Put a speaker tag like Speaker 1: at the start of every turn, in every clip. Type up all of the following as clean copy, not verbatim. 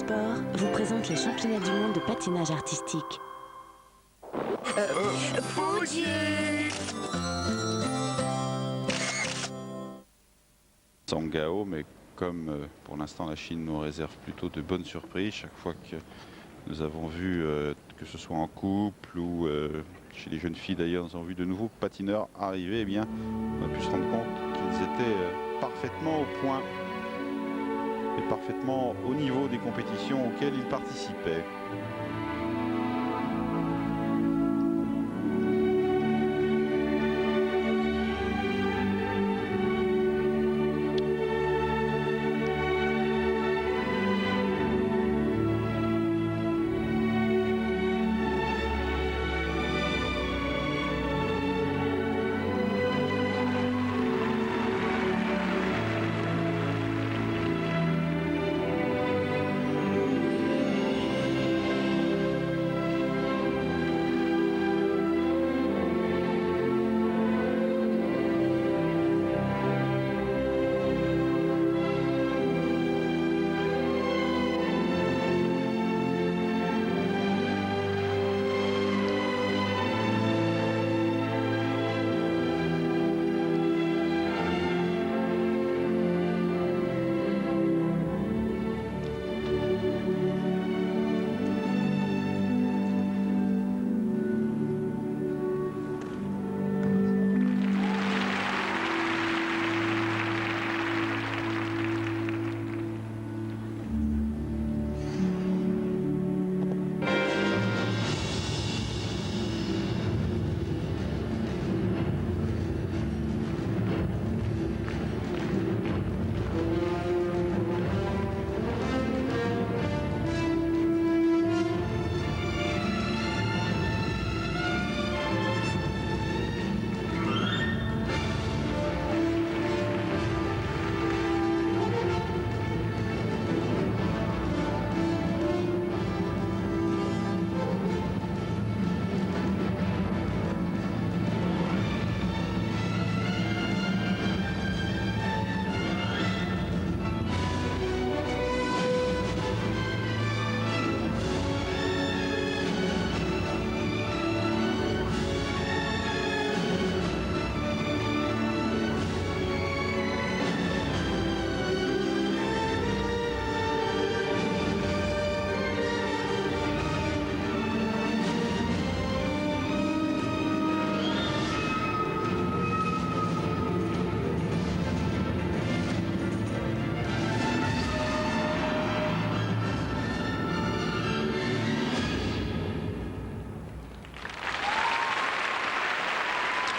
Speaker 1: Sport vous présente les championnats du monde de patinage artistique.
Speaker 2: Fuji!
Speaker 3: Sangao, mais comme pour l'instant la Chine nous réserve plutôt de bonnes surprises, chaque fois que nous avons vu, que ce soit en couple ou chez les jeunes filles d'ailleurs, nous avons vu de nouveaux patineurs arriver, eh bien, on a pu se rendre compte qu'ils étaient parfaitement au point et parfaitement au niveau des compétitions auxquelles ils participaient.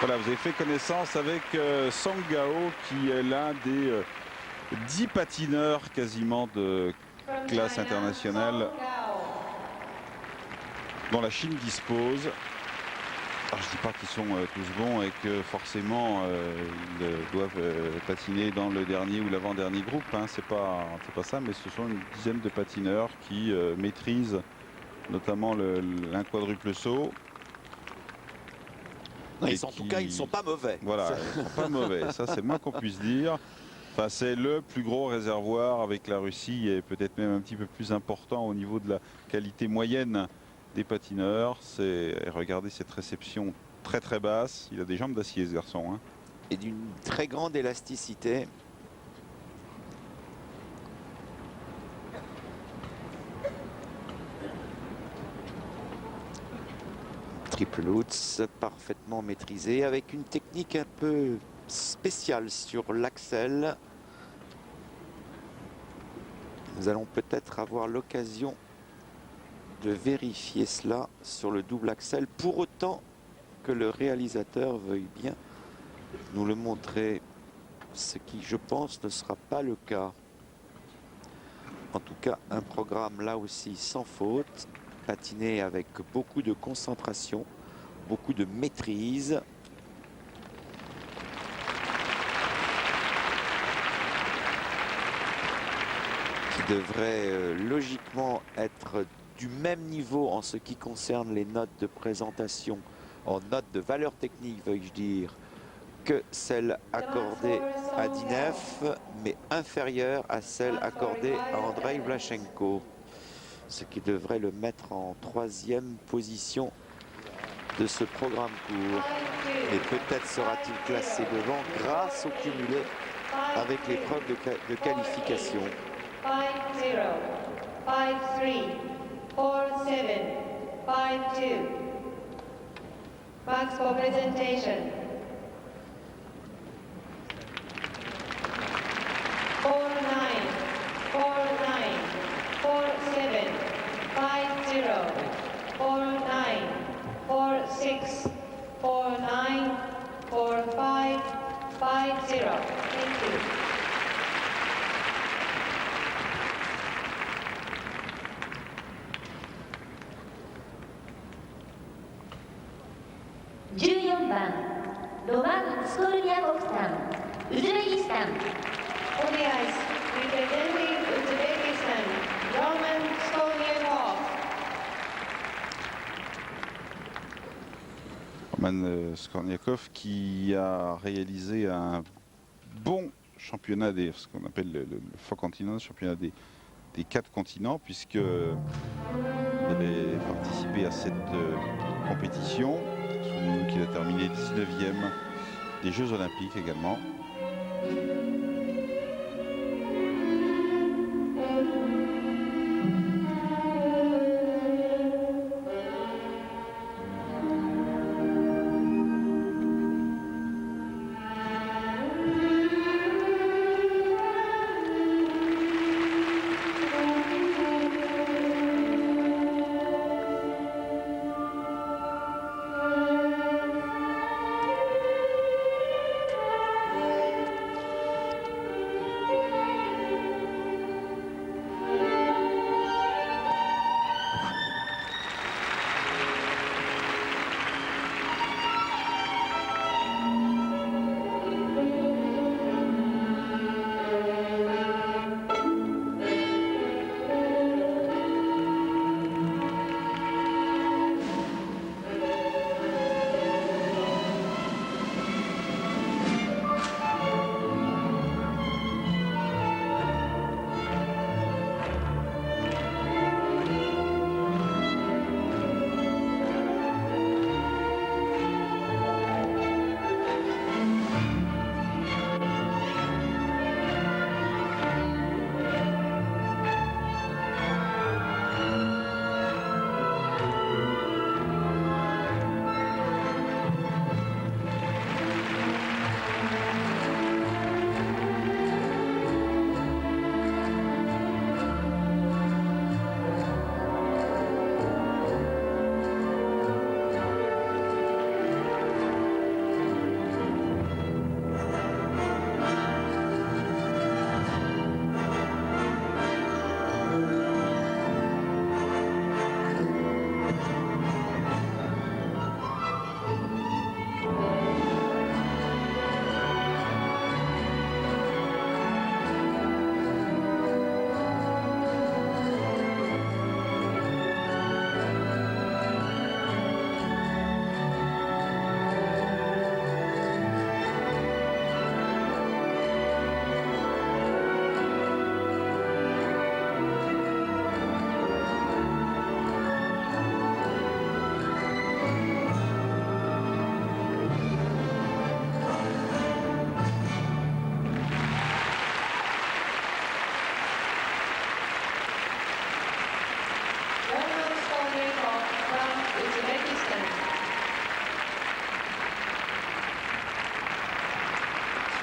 Speaker 3: Voilà, vous avez fait connaissance avec Sangao, qui est l'un des 10 patineurs quasiment de classe internationale dont la Chine dispose. Alors, je ne dis pas qu'ils sont tous bons et que forcément ils doivent patiner dans le dernier ou l'avant-dernier groupe, hein. C'est pas ça, mais ce sont une dizaine de patineurs qui maîtrisent notamment un quadruple saut.
Speaker 4: En tout cas, ils ne sont pas mauvais.
Speaker 3: Voilà, ils ne sont pas mauvais, ça c'est le moins qu'on puisse dire. Enfin, c'est le plus gros réservoir avec la Russie et peut-être même un petit peu plus important au niveau de la qualité moyenne des patineurs. Regardez cette réception très très basse. Il a des jambes d'acier, ce garçon, hein.
Speaker 4: Et d'une très grande élasticité. Triple Lutz parfaitement maîtrisé avec une technique un peu spéciale sur l'axel. Nous allons peut-être avoir l'occasion de vérifier cela sur le double axel, pour autant que le réalisateur veuille bien nous le montrer, ce qui, je pense, ne sera pas le cas. En tout cas, un programme là aussi sans faute, patiné avec beaucoup de concentration, beaucoup de maîtrise. Qui devrait logiquement être du même niveau en ce qui concerne les notes de présentation, en notes de valeur technique, veux-je dire, que celles accordées à Dinev, mais inférieures à celles accordées à Andrei Vlachenko. ce qui devrait le mettre en 3e position de ce programme court. Et peut-être sera-t-il classé devant grâce au cumulé avec l'épreuve de qualification.
Speaker 2: 5-0, 5-3, 4-7, 5-2. Max for presentation. 4-9, 4-9, 4-7, 5-0, 4-9, 4-6, 4-9, 4-5, 5-0. Thank you.
Speaker 5: Roman Skolniakov-san, Uzbekistan.
Speaker 2: On the ice, representing Uzbekistan, Roman Skolniakov.
Speaker 3: Roman Skolniakov qui a réalisé un bon championnat ce qu'on appelle le Four Continents, championnat des 4 continents, puisqu'il avait participé à cette compétition. Souvenez-nous qu'il a terminé 19e des Jeux Olympiques également.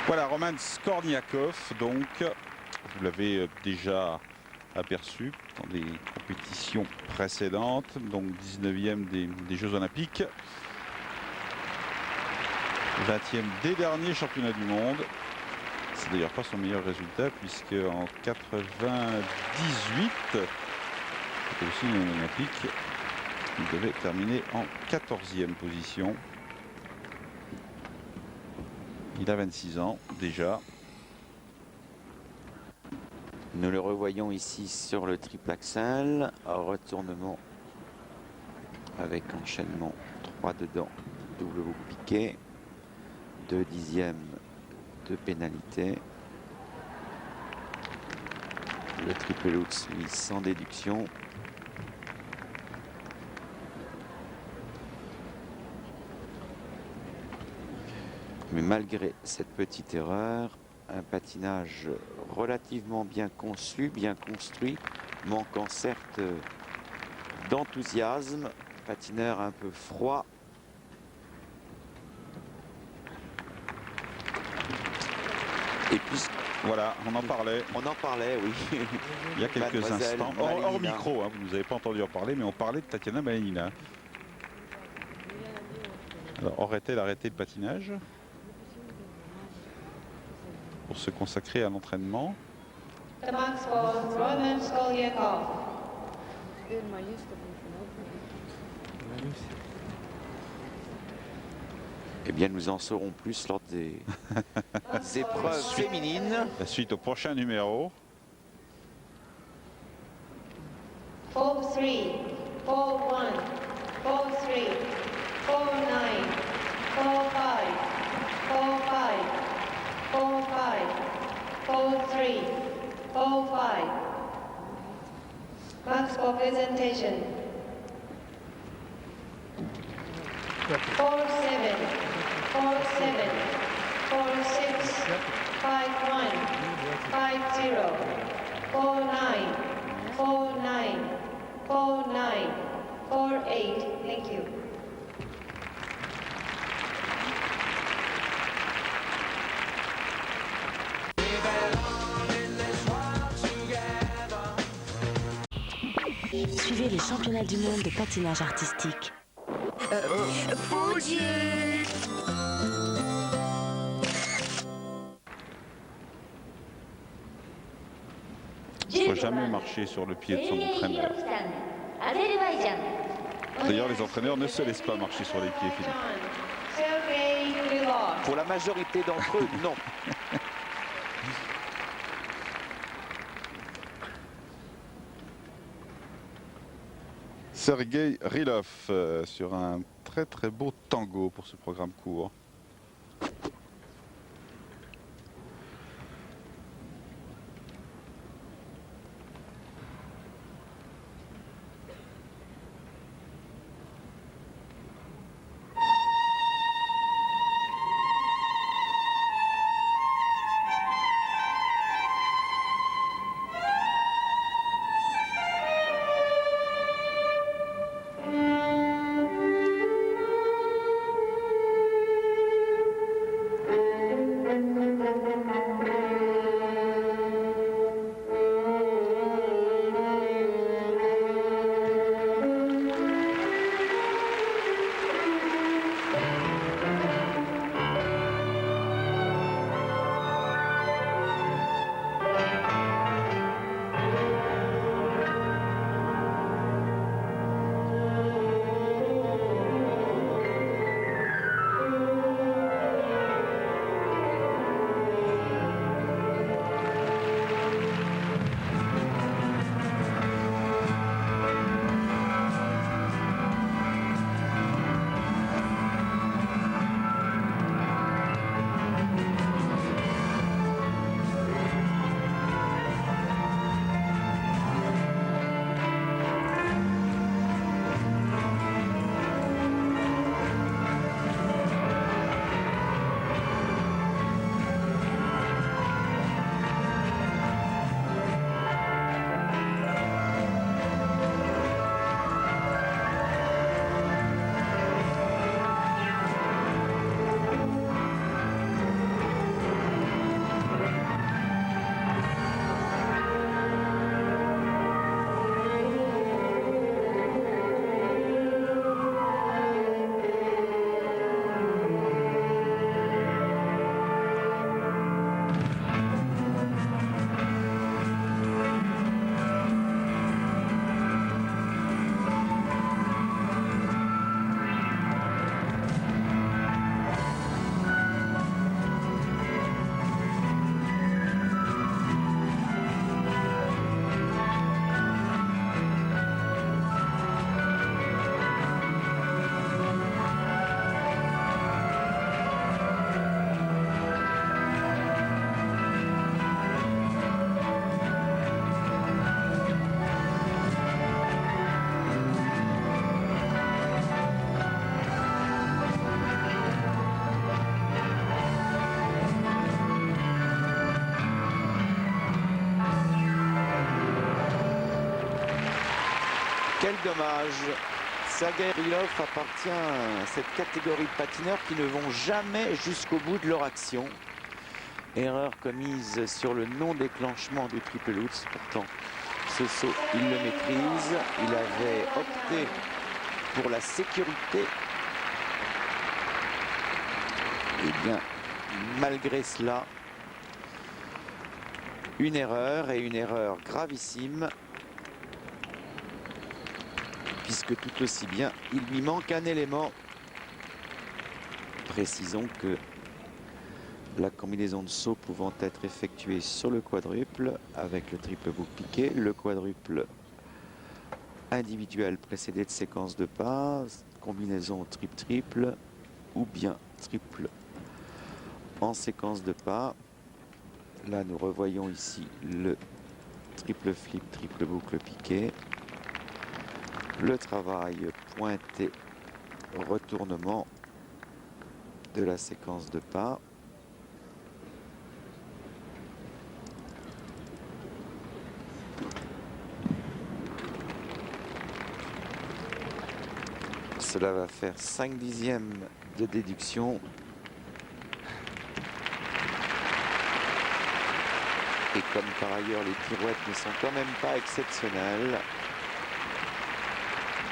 Speaker 3: Voilà, Roman Skolniakov, donc, vous l'avez déjà aperçu dans des compétitions précédentes, donc 19e des Jeux Olympiques, 20e des derniers championnats du monde. C'est d'ailleurs pas son meilleur résultat, puisque en 98, c'était aussi une olympique, il devait terminer en 14e position. Il a 26 ans déjà.
Speaker 4: Nous le revoyons ici sur le triple axel. Retournement avec enchaînement 3 dedans, double boucle piqué, 2 dixièmes de pénalité. Le triple lutz, lui, sans déduction. Mais malgré cette petite erreur, un patinage relativement bien conçu, bien construit, manquant certes d'enthousiasme, patineur un peu froid. Et puis,
Speaker 3: Voilà, on en parlait
Speaker 4: oui.
Speaker 3: il y a quelques
Speaker 4: Mademoiselle
Speaker 3: instants. Hors
Speaker 4: Malinina.
Speaker 3: micro, hein, vous ne nous avez pas entendu en parler, mais on parlait de Tatiana Malinina. Alors, aurait-elle arrêté le patinage pour se consacrer à l'entraînement?
Speaker 2: The marks for Roman Skolyakov.
Speaker 4: Eh bien, nous en saurons plus lors des épreuves féminines.
Speaker 3: La suite au prochain numéro.
Speaker 2: 4-3, 4-1, 4-3, 4-9, 4-5, 4-5, 4-5, 4-3, 4-5. Marks for presentation. 4-7, 4-7, 4-6, 5-1, 5-0, 4-9, 4-9, 4-9, 4-8. Thank you.
Speaker 1: Suivez les championnats du monde de patinage artistique. Il ne faut jamais marcher sur le pied de son entraîneur. D'ailleurs, les entraîneurs ne se laissent pas marcher sur les pieds, Philippe.
Speaker 2: Sergei Krylov.
Speaker 4: Pour la majorité d'entre eux, non.
Speaker 3: Sergei Rylov sur un très beau tango pour ce programme court.
Speaker 4: Quel dommage. Sergei Rylov appartient à cette catégorie de patineurs qui ne vont jamais jusqu'au bout de leur action. Erreur commise sur le non-déclenchement du triple Lutz. Pourtant, ce saut, il le maîtrise. Il avait opté pour la sécurité. Eh bien, malgré cela, une erreur, et une erreur gravissime, puisque tout aussi bien, il lui manque un élément. Précisons que la combinaison de sauts pouvant être effectuée sur le quadruple avec le triple boucle piqué, le quadruple individuel précédé de séquence de pas, combinaison triple-triple ou bien triple en séquence de pas. Là, nous revoyons ici le triple flip, triple boucle piqué. Le travail pointé, retournement de la séquence de pas. Cela va faire 5 dixièmes de déduction. Et comme par ailleurs les pirouettes ne sont quand même pas exceptionnelles,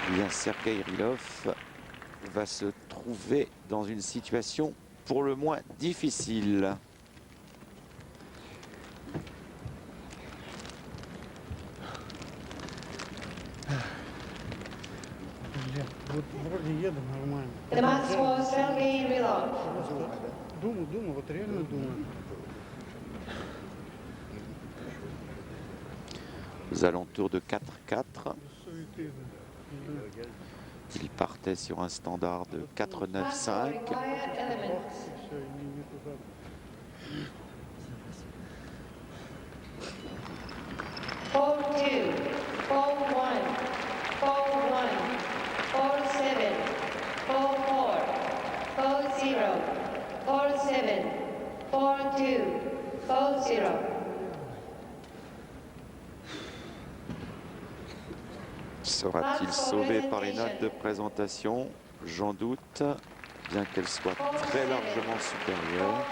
Speaker 4: eh bien Sergei Rylov va se trouver dans une situation pour le moins difficile.
Speaker 6: Вот вроде еду нормально.
Speaker 2: The max was Sergei Rylov.
Speaker 6: Думаю, вот реально думаю.
Speaker 4: Aux alentours de 4-4,
Speaker 6: Суеты, да.
Speaker 4: il partait sur un standard de 4-9-5.
Speaker 2: Required elements.
Speaker 6: Все, не туда.
Speaker 2: 4-2, 4-1, 4-1, 4-7, 4-4, 4-0, 4-7, 4-2, 4-0.
Speaker 4: Sera-t-il sauvé par les notes de présentation? J'en doute, bien qu'elles soient très largement supérieures.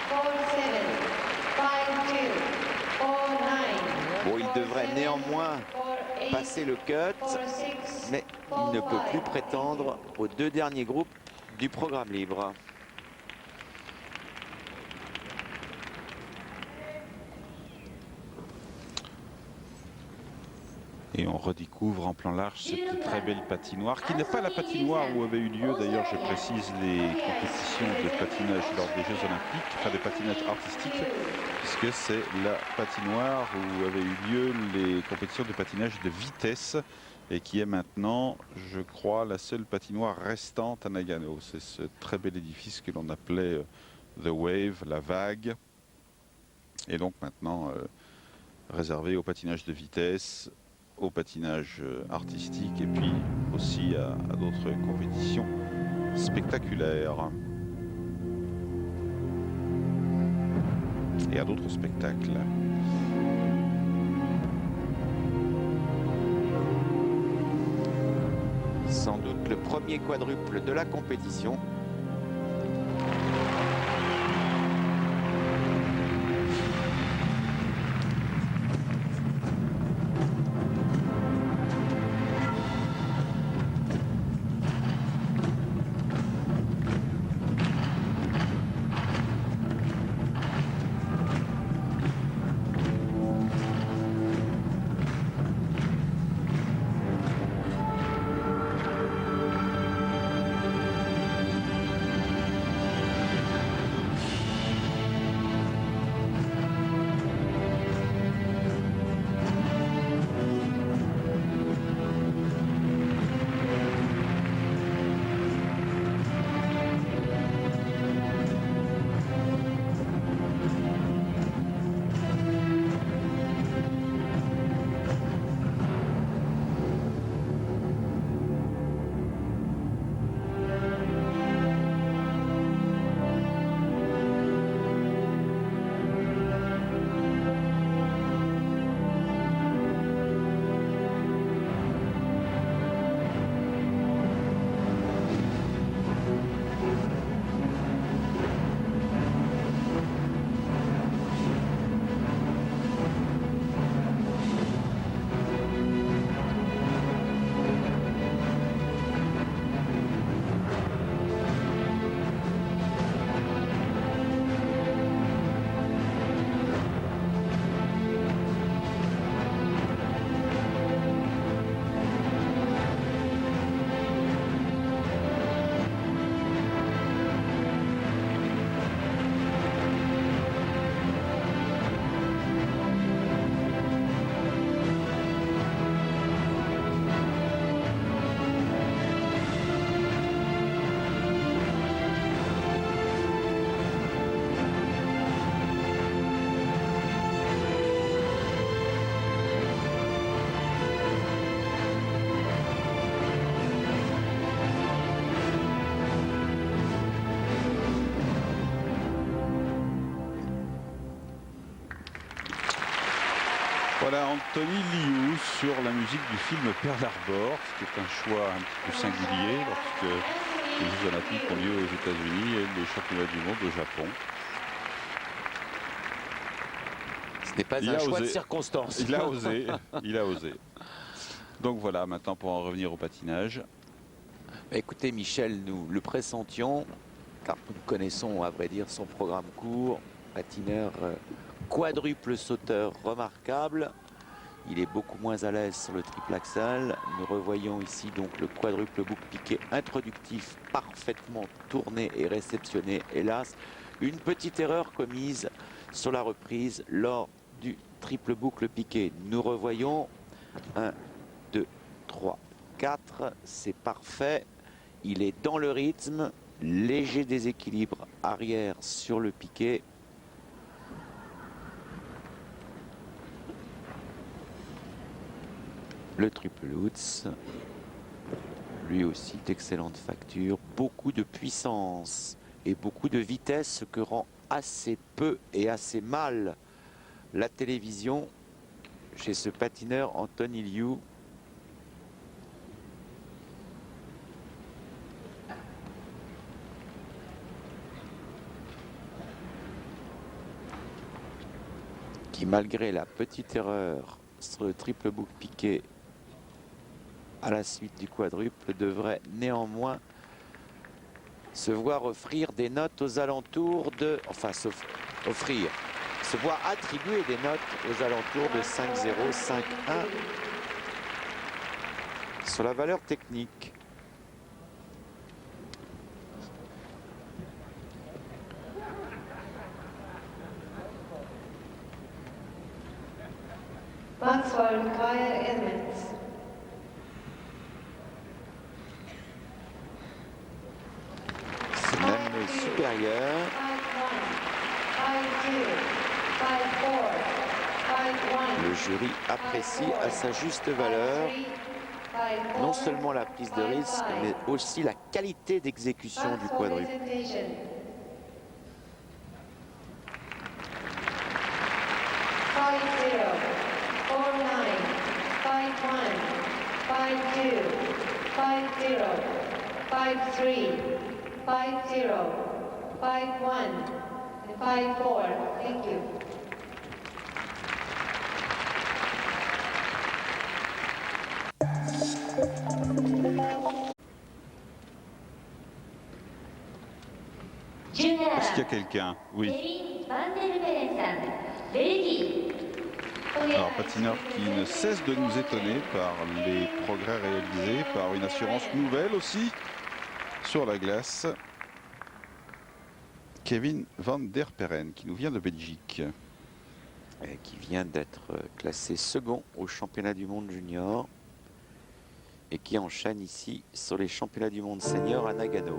Speaker 2: 4-5, 4-7, 5-2, 4-9.
Speaker 4: Bon, il devrait néanmoins passer le cut, mais il ne peut plus prétendre aux deux derniers groupes du programme libre.
Speaker 3: Et on redécouvre en plan large cette très belle patinoire, qui n'est pas la patinoire où avaient eu lieu, d'ailleurs je précise, les compétitions de patinage lors des Jeux Olympiques, enfin des patinages artistiques, puisque c'est la patinoire où avaient eu lieu les compétitions de patinage de vitesse, et qui est maintenant, je crois, la seule patinoire restante à Nagano. C'est ce très bel édifice que l'on appelait The Wave, la vague, et donc maintenant réservé au patinage de vitesse, au patinage artistique et puis aussi à d'autres compétitions spectaculaires et à d'autres spectacles.
Speaker 4: Sans doute le premier quadruple de la compétition.
Speaker 3: Voilà Anthony Liu sur la musique du film Pearl Harbor, ce qui est un choix un petit peu singulier lorsque les Jeux Olympiques ont lieu aux États-Unis et les championnats du monde au Japon.
Speaker 4: Ce n'est pas un choix de circonstance.
Speaker 3: Il a osé, il a osé. Donc voilà, maintenant pour en revenir au patinage.
Speaker 4: Écoutez Michel, nous le pressentions, car nous connaissons à vrai dire son programme court, patineur quadruple sauteur remarquable. Il est beaucoup moins à l'aise sur le triple axel. Nous revoyons ici donc le quadruple boucle piqué introductif parfaitement tourné et réceptionné. Hélas, une petite erreur commise sur la reprise lors du triple boucle piqué. Nous revoyons 1, 2, 3, 4. C'est parfait. Il est dans le rythme. Léger déséquilibre arrière sur le piqué. Le triple Lutz, lui aussi d'excellente facture, beaucoup de puissance et beaucoup de vitesse, ce que rend assez peu et assez mal la télévision chez ce patineur Anthony Liu. Qui, malgré la petite erreur sur le triple boucle piqué à la suite du quadruple, devrait néanmoins se voir offrir des notes aux alentours de... Enfin, se voir attribuer des notes aux alentours de 5-0, 5-1 sur la valeur technique.
Speaker 2: Maxwell Kaya Edmonds.
Speaker 4: C'est même supérieur.
Speaker 2: 5-1, 5-2, 5-4, 5-1.
Speaker 4: Le jury apprécie à sa juste valeur non seulement la prise de risque, mais aussi la qualité d'exécution du quadruple.
Speaker 2: 5-3, 5-1, 5-4. Thank you.
Speaker 3: Est-ce qu'il y a quelqu'un? Oui.
Speaker 5: Kevin Van der Bellen-san, Belgique.
Speaker 3: Alors, patineur qui ne cesse de nous étonner par les progrès réalisés, par une assurance nouvelle aussi sur la glace. Kevin Van der Perren, qui nous vient de Belgique.
Speaker 4: Et qui vient d'être classé second au championnat du monde junior et qui enchaîne ici sur les championnats du monde senior à Nagano.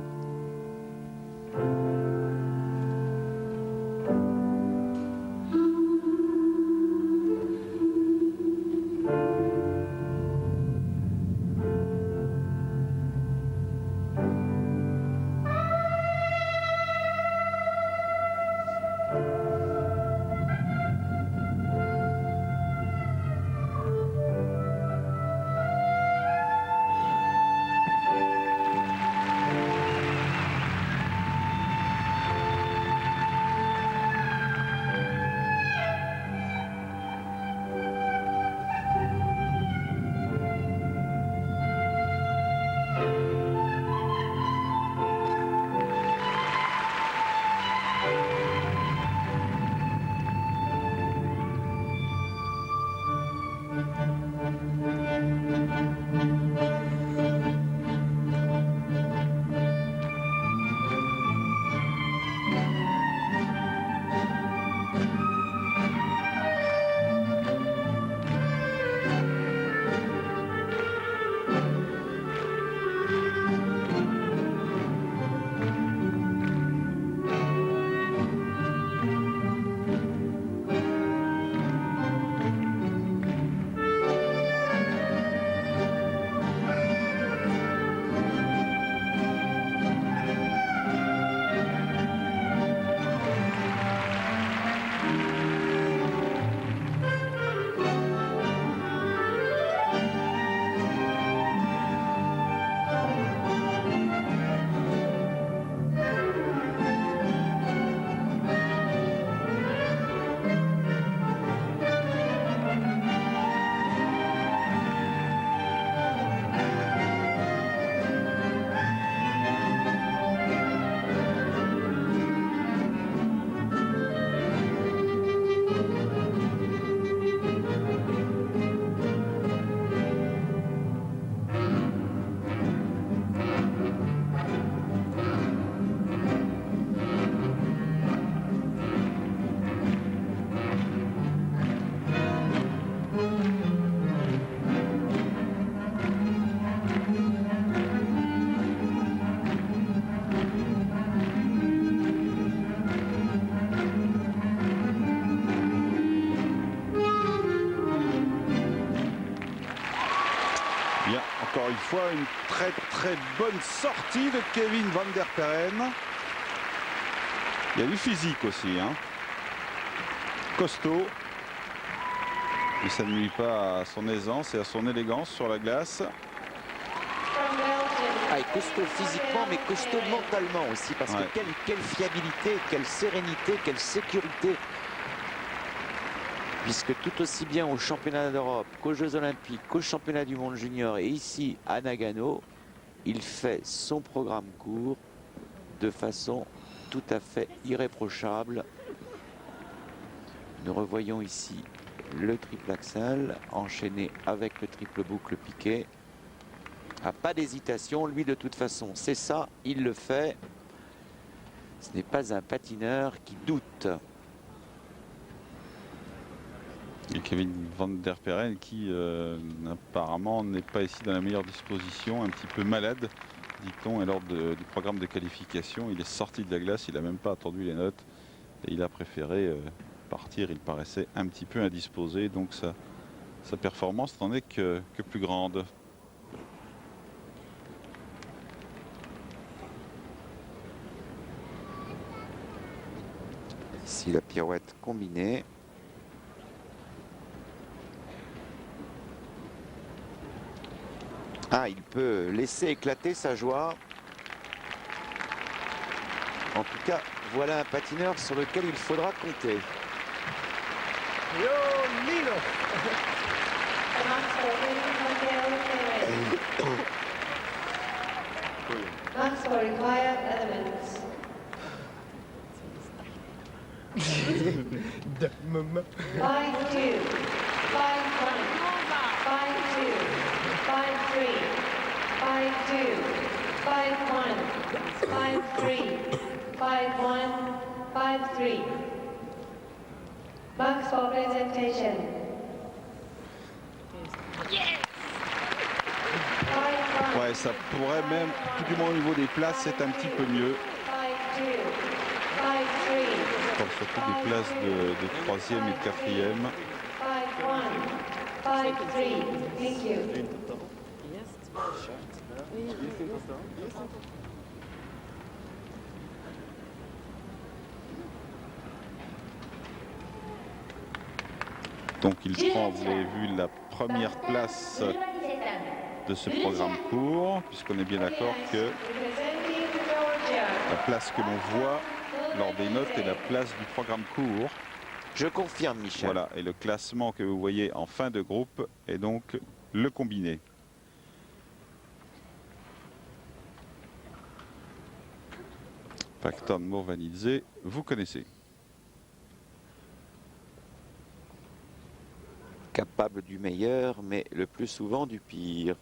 Speaker 3: fois une très très bonne sortie de Kevin van der Perren. Il y a du physique aussi, hein. Costaud. Mais ça ne nuit pas à son aisance et à son élégance sur la glace.
Speaker 2: From Belgium.
Speaker 4: Ah, et costaud physiquement, mais costaud mentalement aussi, parce
Speaker 3: Ouais.
Speaker 4: que quelle fiabilité, quelle sérénité, quelle sécurité. Puisque tout aussi bien aux championnats d'Europe qu'aux Jeux Olympiques, qu'aux championnats du monde junior et ici à Nagano, il fait son programme court de façon tout à fait irréprochable. Nous revoyons ici le triple axel enchaîné avec le triple boucle piqué. Ah, pas d'hésitation, lui de toute façon c'est ça, il le fait. Ce n'est pas un patineur qui doute.
Speaker 3: Et Kevin van der Perren qui apparemment n'est pas ici dans la meilleure disposition, un petit peu malade, dit-on, et lors du programme de qualification, il est sorti de la glace, il n'a même pas attendu les notes et il a préféré partir. Il paraissait un petit peu indisposé, donc sa performance n'en est que plus grande.
Speaker 4: Ici la pirouette combinée. Ah, il peut laisser éclater sa joie. En tout cas, voilà un patineur sur lequel il faudra compter.
Speaker 6: Yo, Lilo!
Speaker 2: The Maxwell Perez. Maxwell required elements. Five two, 5-1, 5-2, 5-3, 5-2, 5-1, 5-3, 5-1, 5-3. Max for presentation. 5-1,
Speaker 3: Ouais, ça pourrait même, tout du moins au niveau des places, c'est un petit peu mieux.
Speaker 2: 5-2, 5-3.
Speaker 3: Je parle surtout des places de 3e et de 4e.
Speaker 2: 5-1, 5-3. Thank you.
Speaker 3: Donc il prend, vous l'avez vu, la première place de ce programme court, puisqu'on est bien d'accord que
Speaker 2: Representing Georgia.
Speaker 3: la place que l'on voit lors des notes est la place du programme court.
Speaker 4: Je confirme, Michel.
Speaker 3: Voilà, et le classement que vous voyez en fin de groupe est donc le combiné. Pacton Morvanidze, vous connaissez.
Speaker 4: Capable du meilleur, mais le plus souvent du pire.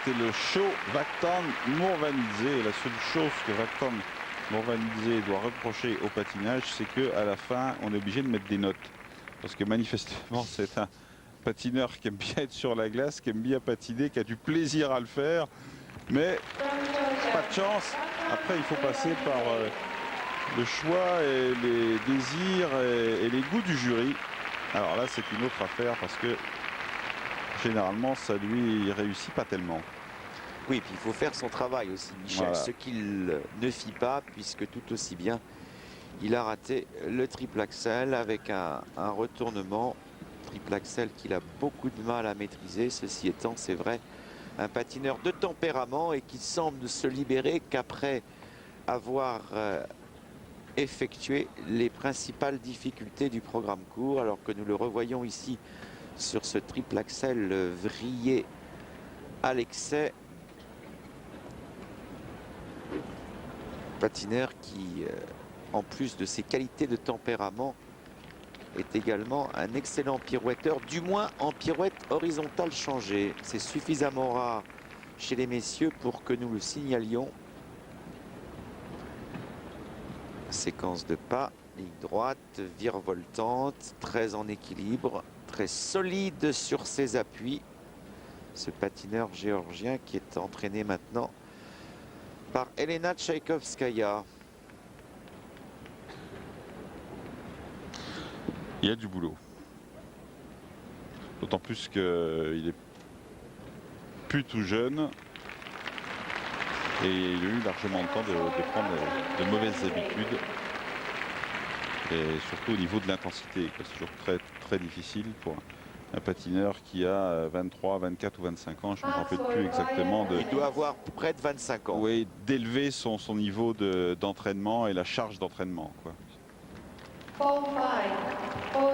Speaker 3: c'était le show Vaktan Mourvanidze. Et la seule chose que Vaktan Mourvanidze doit reprocher au patinage, c'est qu'à la fin, on est obligé de mettre des notes. Parce que manifestement, c'est un patineur qui aime bien être sur la glace, qui aime bien patiner, qui a du plaisir à le faire. Mais pas de chance. Après, il faut passer par le choix et les désirs et les goûts du jury. Alors là, c'est une autre affaire parce que généralement, ça lui réussit pas tellement.
Speaker 4: Oui, puis il faut faire son travail aussi, Michel,
Speaker 3: Voilà.
Speaker 4: ce qu'il ne fit pas, puisque tout aussi bien, il a raté le triple axel avec un retournement. Triple axel qu'il a beaucoup de mal à maîtriser. Ceci étant, c'est vrai, un patineur de tempérament et qui semble ne se libérer qu'après avoir effectué les principales difficultés du programme court, alors que nous le revoyons ici sur ce triple axel vrillé à l'excès. Patineur qui, en plus de ses qualités de tempérament, est également un excellent pirouetteur, du moins en pirouette horizontale changée. C'est suffisamment rare chez les messieurs pour que nous le signalions. Séquence de pas, ligne droite, virevoltante, très en équilibre, très solide sur ses appuis. Ce patineur géorgien qui est entraîné maintenant par Elena Tchaïkovskaya.
Speaker 3: Il y a du boulot. D'autant plus qu'il est plus tout jeune. Et il a eu largement le temps de prendre de mauvaises habitudes. Et surtout au niveau de l'intensité. C'est toujours très, très difficile pour un patineur qui a 23, 24 ou 25 ans. Je ne me rappelle plus exactement de...
Speaker 4: Il doit avoir près de 25 ans.
Speaker 3: Oui, d'élever son niveau d'entraînement et la charge d'entraînement, quoi.
Speaker 2: 4-5, 4-3, 4-5,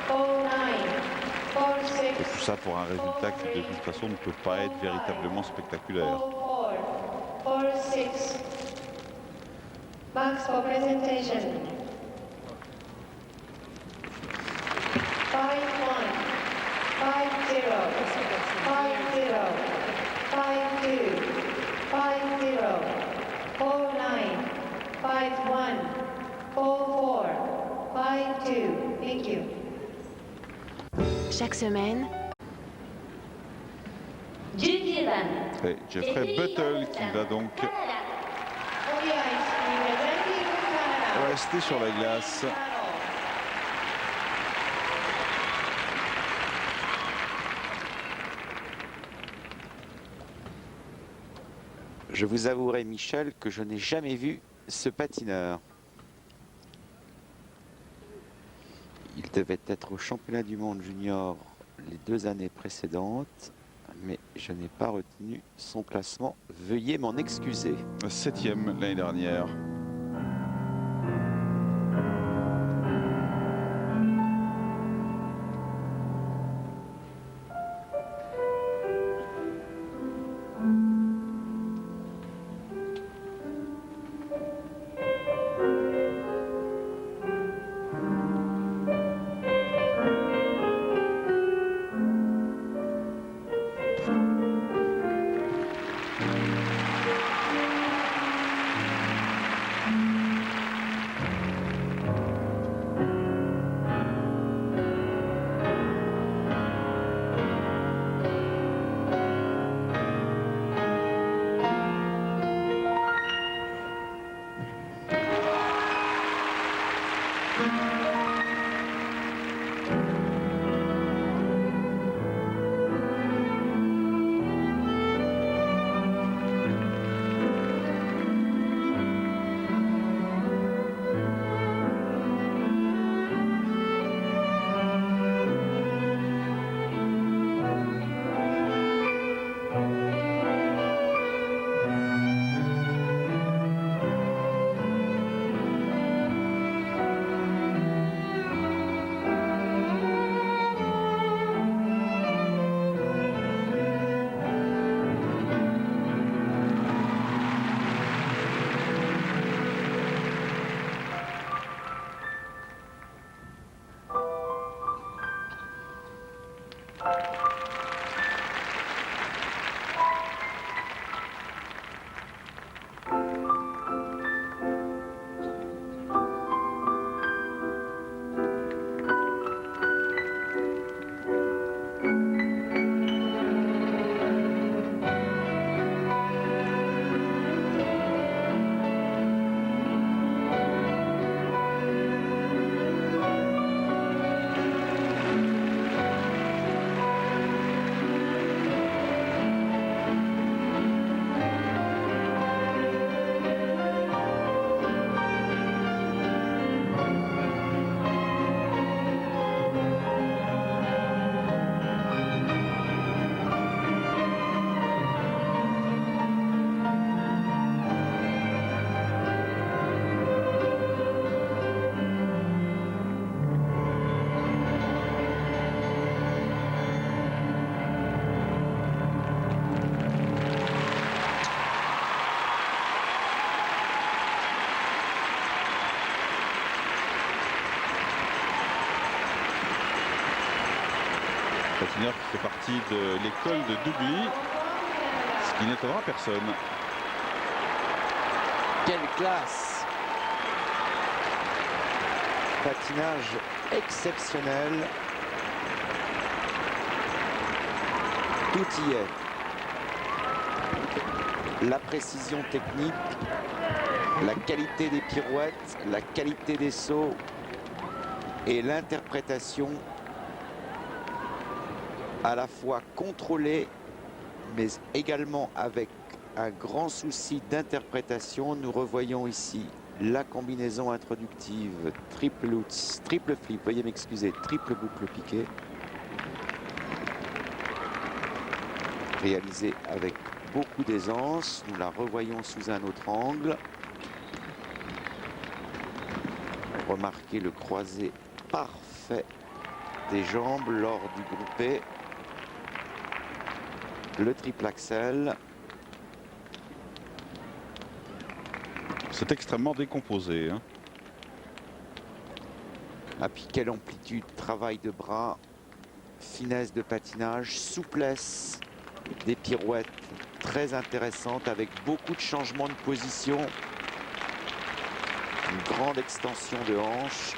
Speaker 2: 4-9, 4-6.
Speaker 3: Et tout ça pour un résultat qui de toute façon ne peut pas être véritablement spectaculaire.
Speaker 2: 4-4, 4-6. Max for presentation. 5-1, 5-0, 5-0, 5-2, 5-0, 4-9, 5-1, 4-4, 5-2. Thank you.
Speaker 7: Chaque semaine,
Speaker 5: 19番
Speaker 3: Et Jeffrey Buttle qui va donc
Speaker 2: On the ice, representing Canada.
Speaker 3: rester sur la glace.
Speaker 4: Je vous avouerai, Michel, que je n'ai jamais vu ce patineur. Il devait être au championnat du monde junior les 2 années précédentes, mais je n'ai pas retenu son classement. Veuillez m'en excuser.
Speaker 3: 7e l'année dernière. Patineur qui fait partie de l'école de Dougly, ce qui n'étonnera personne.
Speaker 4: Quelle classe! Patinage exceptionnel. Tout y est. La précision technique, la qualité des pirouettes, la qualité des sauts et l'interprétation à la fois contrôlée mais également avec un grand souci d'interprétation. Nous revoyons ici la combinaison introductive triple lutz, triple flip, veuillez m'excuser, triple boucle piqué, réalisée avec beaucoup d'aisance. Nous la revoyons sous un autre angle. Remarquez le croisé parfait des jambes lors du groupé. Le triple axel.
Speaker 3: C'est extrêmement décomposé. Hein.
Speaker 4: Ah, puis quelle amplitude, travail de bras, finesse de patinage, souplesse, des pirouettes très intéressantes avec beaucoup de changements de position, une grande extension de hanche.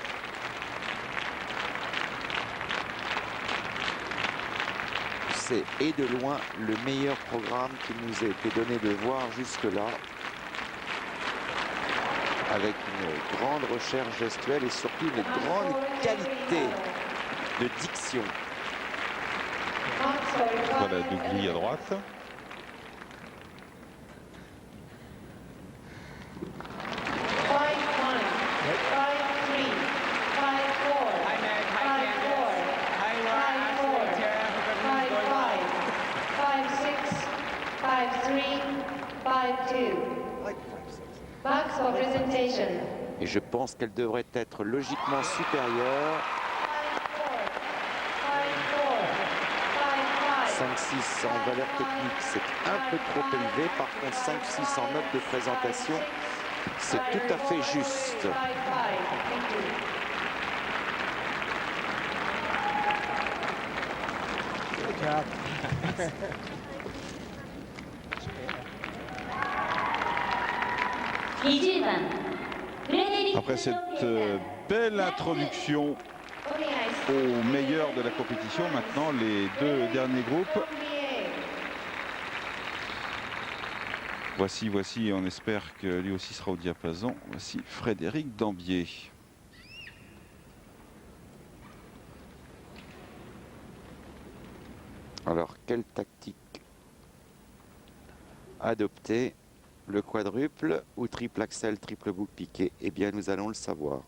Speaker 4: C'est et de loin le meilleur programme qui nous a été donné de voir jusque-là, avec une grande recherche gestuelle et surtout une grande qualité de diction.
Speaker 3: Voilà Dougly à droite.
Speaker 4: Et je pense qu'elle devrait être logiquement supérieure. 5-6 en valeur technique, c'est un peu trop élevé. Par contre, 5-6 en note de présentation, c'est tout à fait juste.
Speaker 3: Après cette belle introduction au meilleur de la compétition, maintenant les deux derniers groupes. Voici, on espère que lui aussi sera au diapason. Voici Frédéric Dambier.
Speaker 4: Alors, quelle tactique adopter? Le quadruple ou triple axel, triple boucle piqué? Eh bien, nous allons le savoir.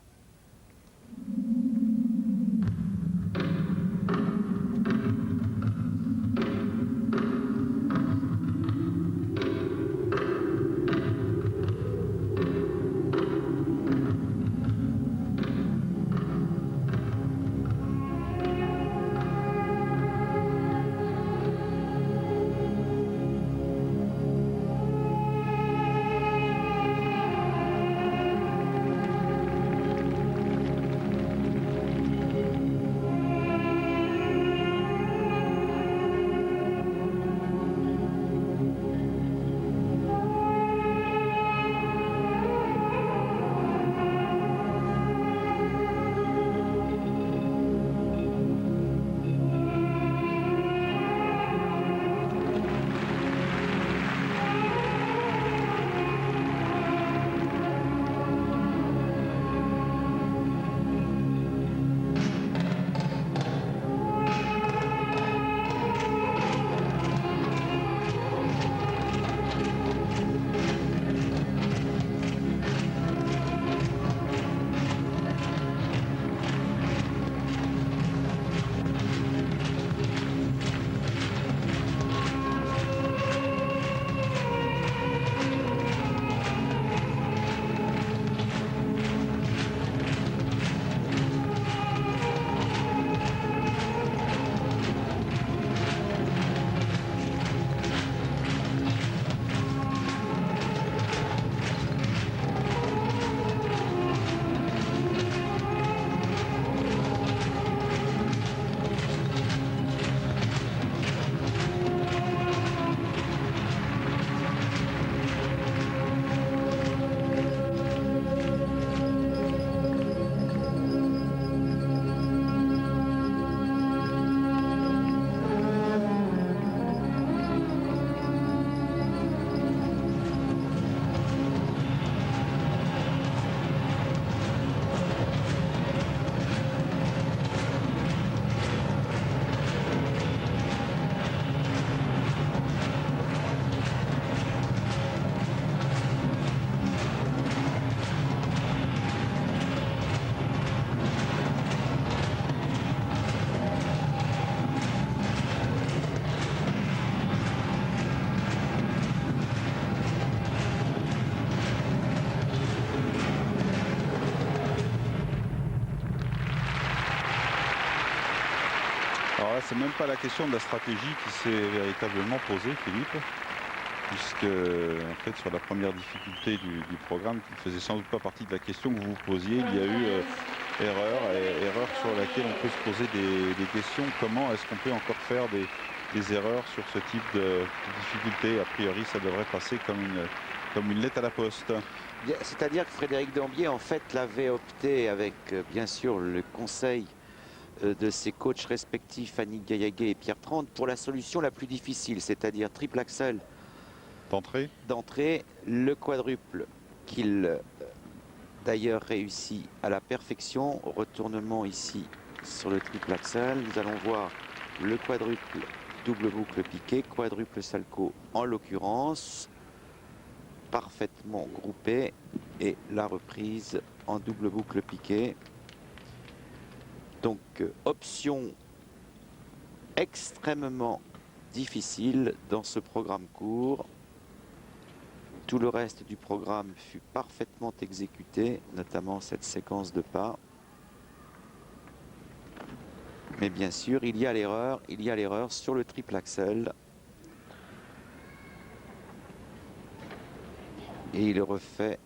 Speaker 3: Là, c'est même pas la question de la stratégie qui s'est véritablement posée, Philippe, puisque en fait sur la première difficulté du programme, qui ne faisait sans doute pas partie de la question que vous vous posiez, il y a eu erreur sur laquelle on peut se poser des questions. Comment est-ce qu'on peut encore faire des erreurs sur ce type de difficulté? A priori, ça devrait passer comme une lettre à la poste.
Speaker 4: C'est-à-dire que Frédéric Dambier, en fait, l'avait opté avec, bien sûr, le conseil de ses coachs respectifs, Annick Gaillaguet et Pierre Trente, pour la solution la plus difficile, c'est-à-dire triple axel d'entrée, le quadruple qu'il d'ailleurs réussit à la perfection. Retournement ici sur le triple axel. Nous allons voir le quadruple double boucle piqué, quadruple salco en l'occurrence, parfaitement groupé, et la reprise en double boucle piqué. Donc option extrêmement difficile dans ce programme court. Tout le reste du programme fut parfaitement exécuté, notamment cette séquence de pas. Mais bien sûr, il y a l'erreur sur le triple axel. Et il refait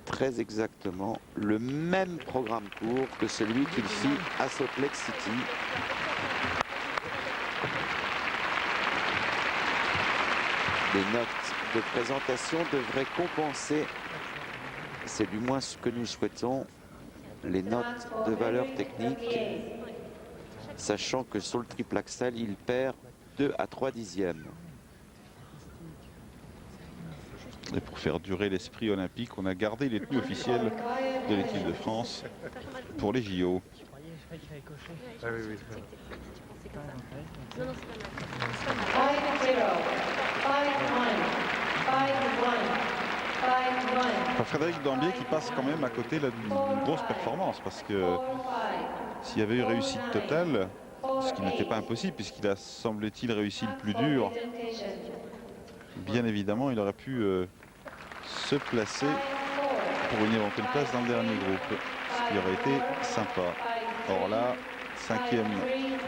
Speaker 4: très exactement le même programme court que celui qu'il fit à Salt Lake City. Les notes de présentation devraient compenser, c'est du moins ce que nous souhaitons, les notes de valeur technique, sachant que sur le triple axel, il perd 2 à 3 dixièmes.
Speaker 3: Et pour faire durer l'esprit olympique, on a gardé les tenues officielles de l'équipe de France pour les JO.
Speaker 6: Ah oui, oui.
Speaker 2: 5-0, 5-1, 5-1, 5-1.
Speaker 3: Frédéric Dambier qui passe quand même à côté d'une grosse performance, parce que s'il y avait eu réussite totale, ce qui n'était pas impossible puisqu'il a, semble-t-il, réussi le plus dur, bien évidemment il aurait pu se placer pour une éventuelle place dans le dernier groupe, ce qui aurait été sympa. Or là, 5e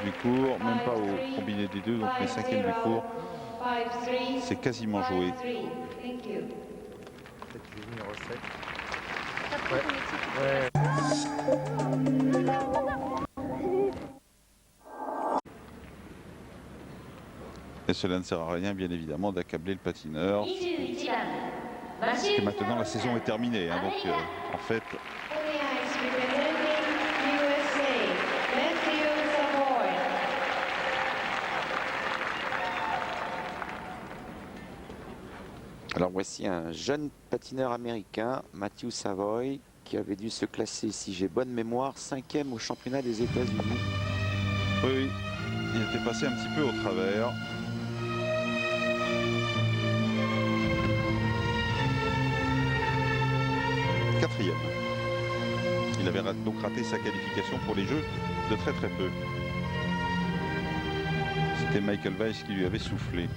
Speaker 3: du cours, même pas au combiné des deux, donc les 5e du cours, c'est quasiment joué.
Speaker 6: Numéro 7.
Speaker 3: Et cela ne sert à rien, bien évidemment, d'accabler le patineur. Parce que maintenant, la saison est terminée. Hein, donc, en fait,
Speaker 4: alors voici un jeune patineur américain, Matthew Savoy, qui avait dû se classer, si j'ai bonne mémoire, 5e au championnat des États-Unis.
Speaker 3: oui, il était passé un petit peu au travers. Quatrième. Il avait donc raté sa qualification pour les Jeux de très très peu. C'était Michael Weiss qui lui avait soufflé.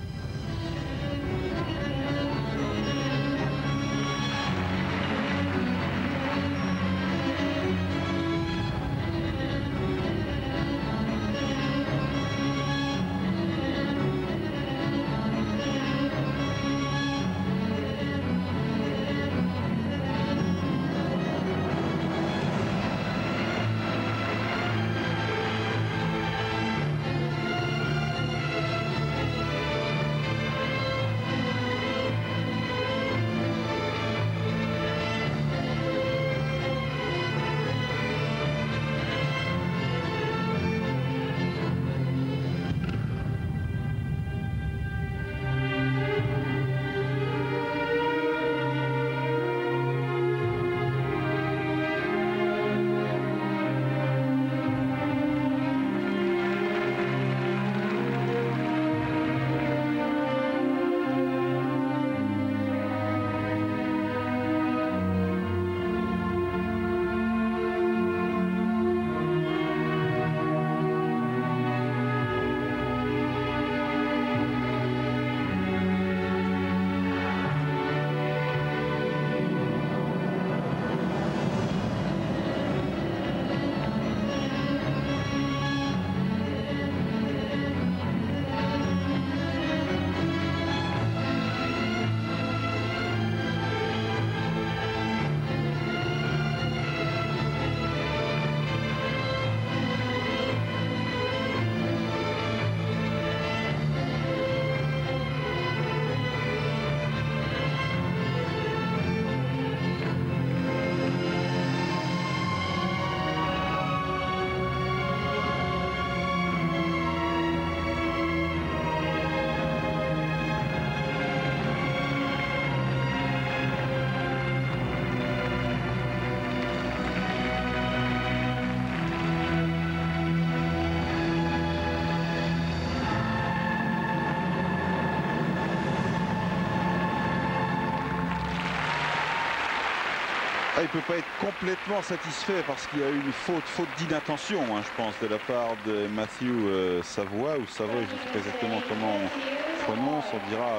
Speaker 3: il ne peut pas être complètement satisfait parce qu'il y a eu une faute d'inattention, hein, je pense, de la part de Matthew Savoie, ou Savoie, je ne sais pas exactement comment on prononce, on dira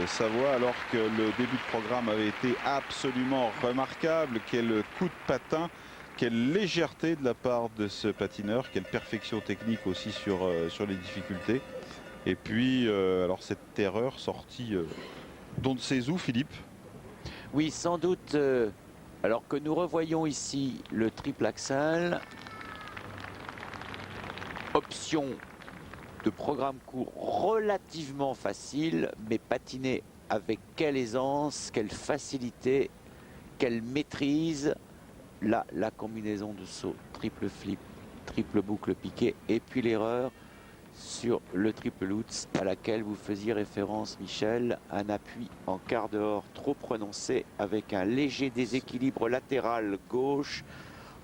Speaker 3: Savoie, alors que le début de programme avait été absolument remarquable. Quel coup de patin, quelle légèreté de la part de ce patineur, quelle perfection technique aussi sur les difficultés. Et puis, alors cette erreur sortie d'on ne sait où, Philippe.
Speaker 4: Oui, sans doute. Alors que nous revoyons ici le triple axel, option de programme court relativement facile, mais patiné avec quelle aisance, quelle facilité, quelle maîtrise. Là, la combinaison de saut, triple flip, triple boucle piqué, et puis l'erreur sur le triple lutz à laquelle vous faisiez référence, Michel, un appui en quart dehors trop prononcé avec un léger déséquilibre latéral gauche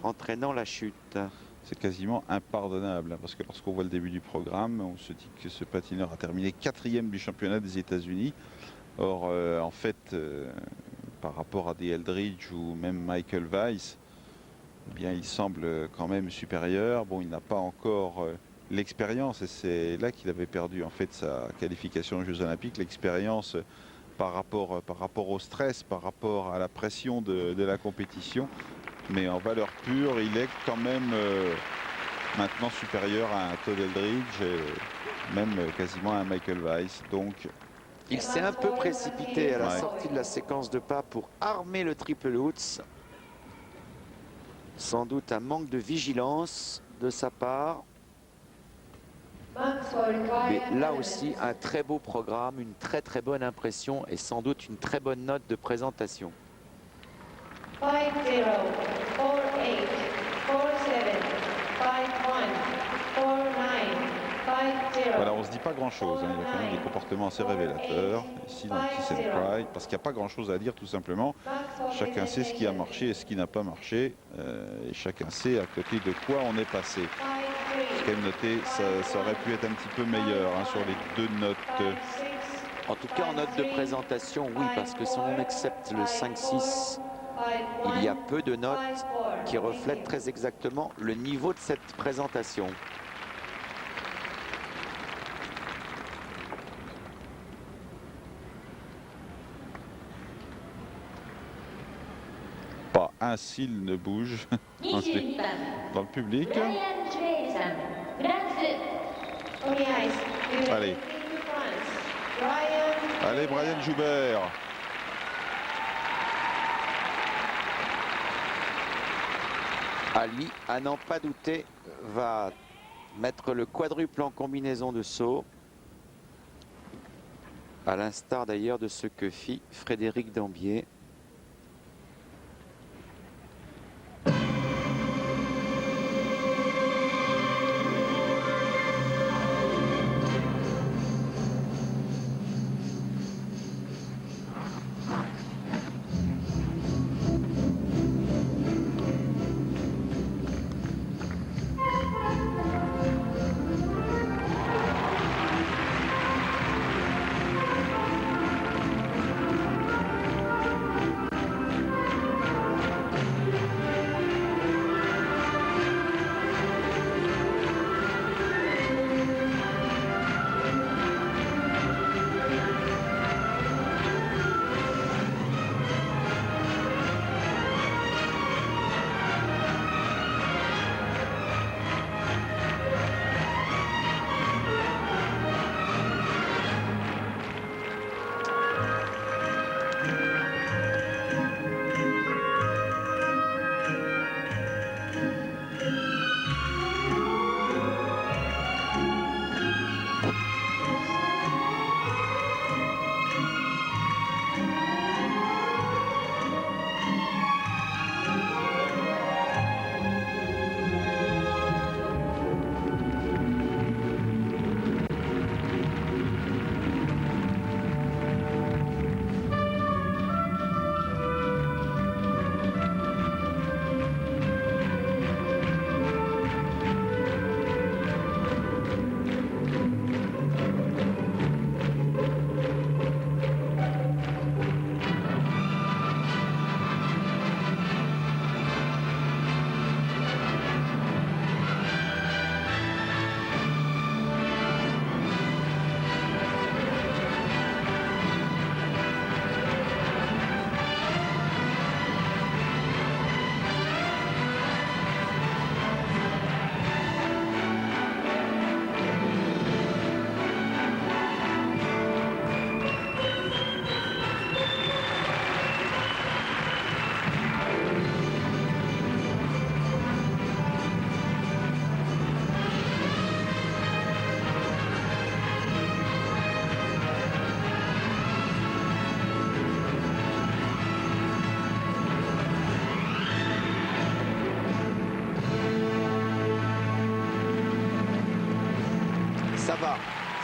Speaker 4: entraînant la chute.
Speaker 3: C'est quasiment impardonnable, hein, parce que lorsqu'on voit le début du programme, on se dit que ce patineur a terminé 4e du championnat des États-Unis. Or, en fait, par rapport à des Eldridge ou même Michael Weiss, eh bien, il semble quand même supérieur. Bon, il n'a pas encore l'expérience, et c'est là qu'il avait perdu en fait sa qualification aux Jeux Olympiques, l'expérience par rapport au stress, par rapport à la pression de la compétition. Mais en valeur pure, il est quand même maintenant supérieur à un Todd Eldridge, et même quasiment à un Michael Weiss. Donc,
Speaker 4: il s'est un peu précipité à la
Speaker 3: Ouais.
Speaker 4: sortie de la séquence de pas pour armer le triple lutz. Sans doute un manque de vigilance de sa part. Mais là aussi, un très beau programme, une très bonne impression et sans doute une très bonne note de présentation.
Speaker 2: 5-0, 4-8, 4-7, 5-1, 4-9, 5-0.
Speaker 3: voilà, on ne se dit pas grand-chose, hein. Il y a quand même des comportements assez révélateurs ici dans le Kiss and Cry, parce qu'il n'y a pas grand-chose à dire tout simplement. Chacun sait ce qui a marché et ce qui n'a pas marché, et chacun sait à côté de quoi on est passé. Quand même noté, ça aurait pu être un petit peu meilleur, hein, sur les deux notes.
Speaker 4: En tout cas, en note de présentation, oui, parce que si on accepte le 5-6, il y a peu de notes qui reflètent très exactement le niveau de cette présentation.
Speaker 3: Pas un cil ne bouge
Speaker 5: 22番
Speaker 3: dans le public.
Speaker 5: ブライアン・ジュエルさんフランス
Speaker 2: On the ice,
Speaker 3: Allez.
Speaker 2: to France, Brian.
Speaker 3: Allez, Brian Joubert.
Speaker 4: Ali, à n'en pas douter, va mettre le quadruple en combinaison de saut, à l'instar d'ailleurs de ce que fit Frédéric Dambier.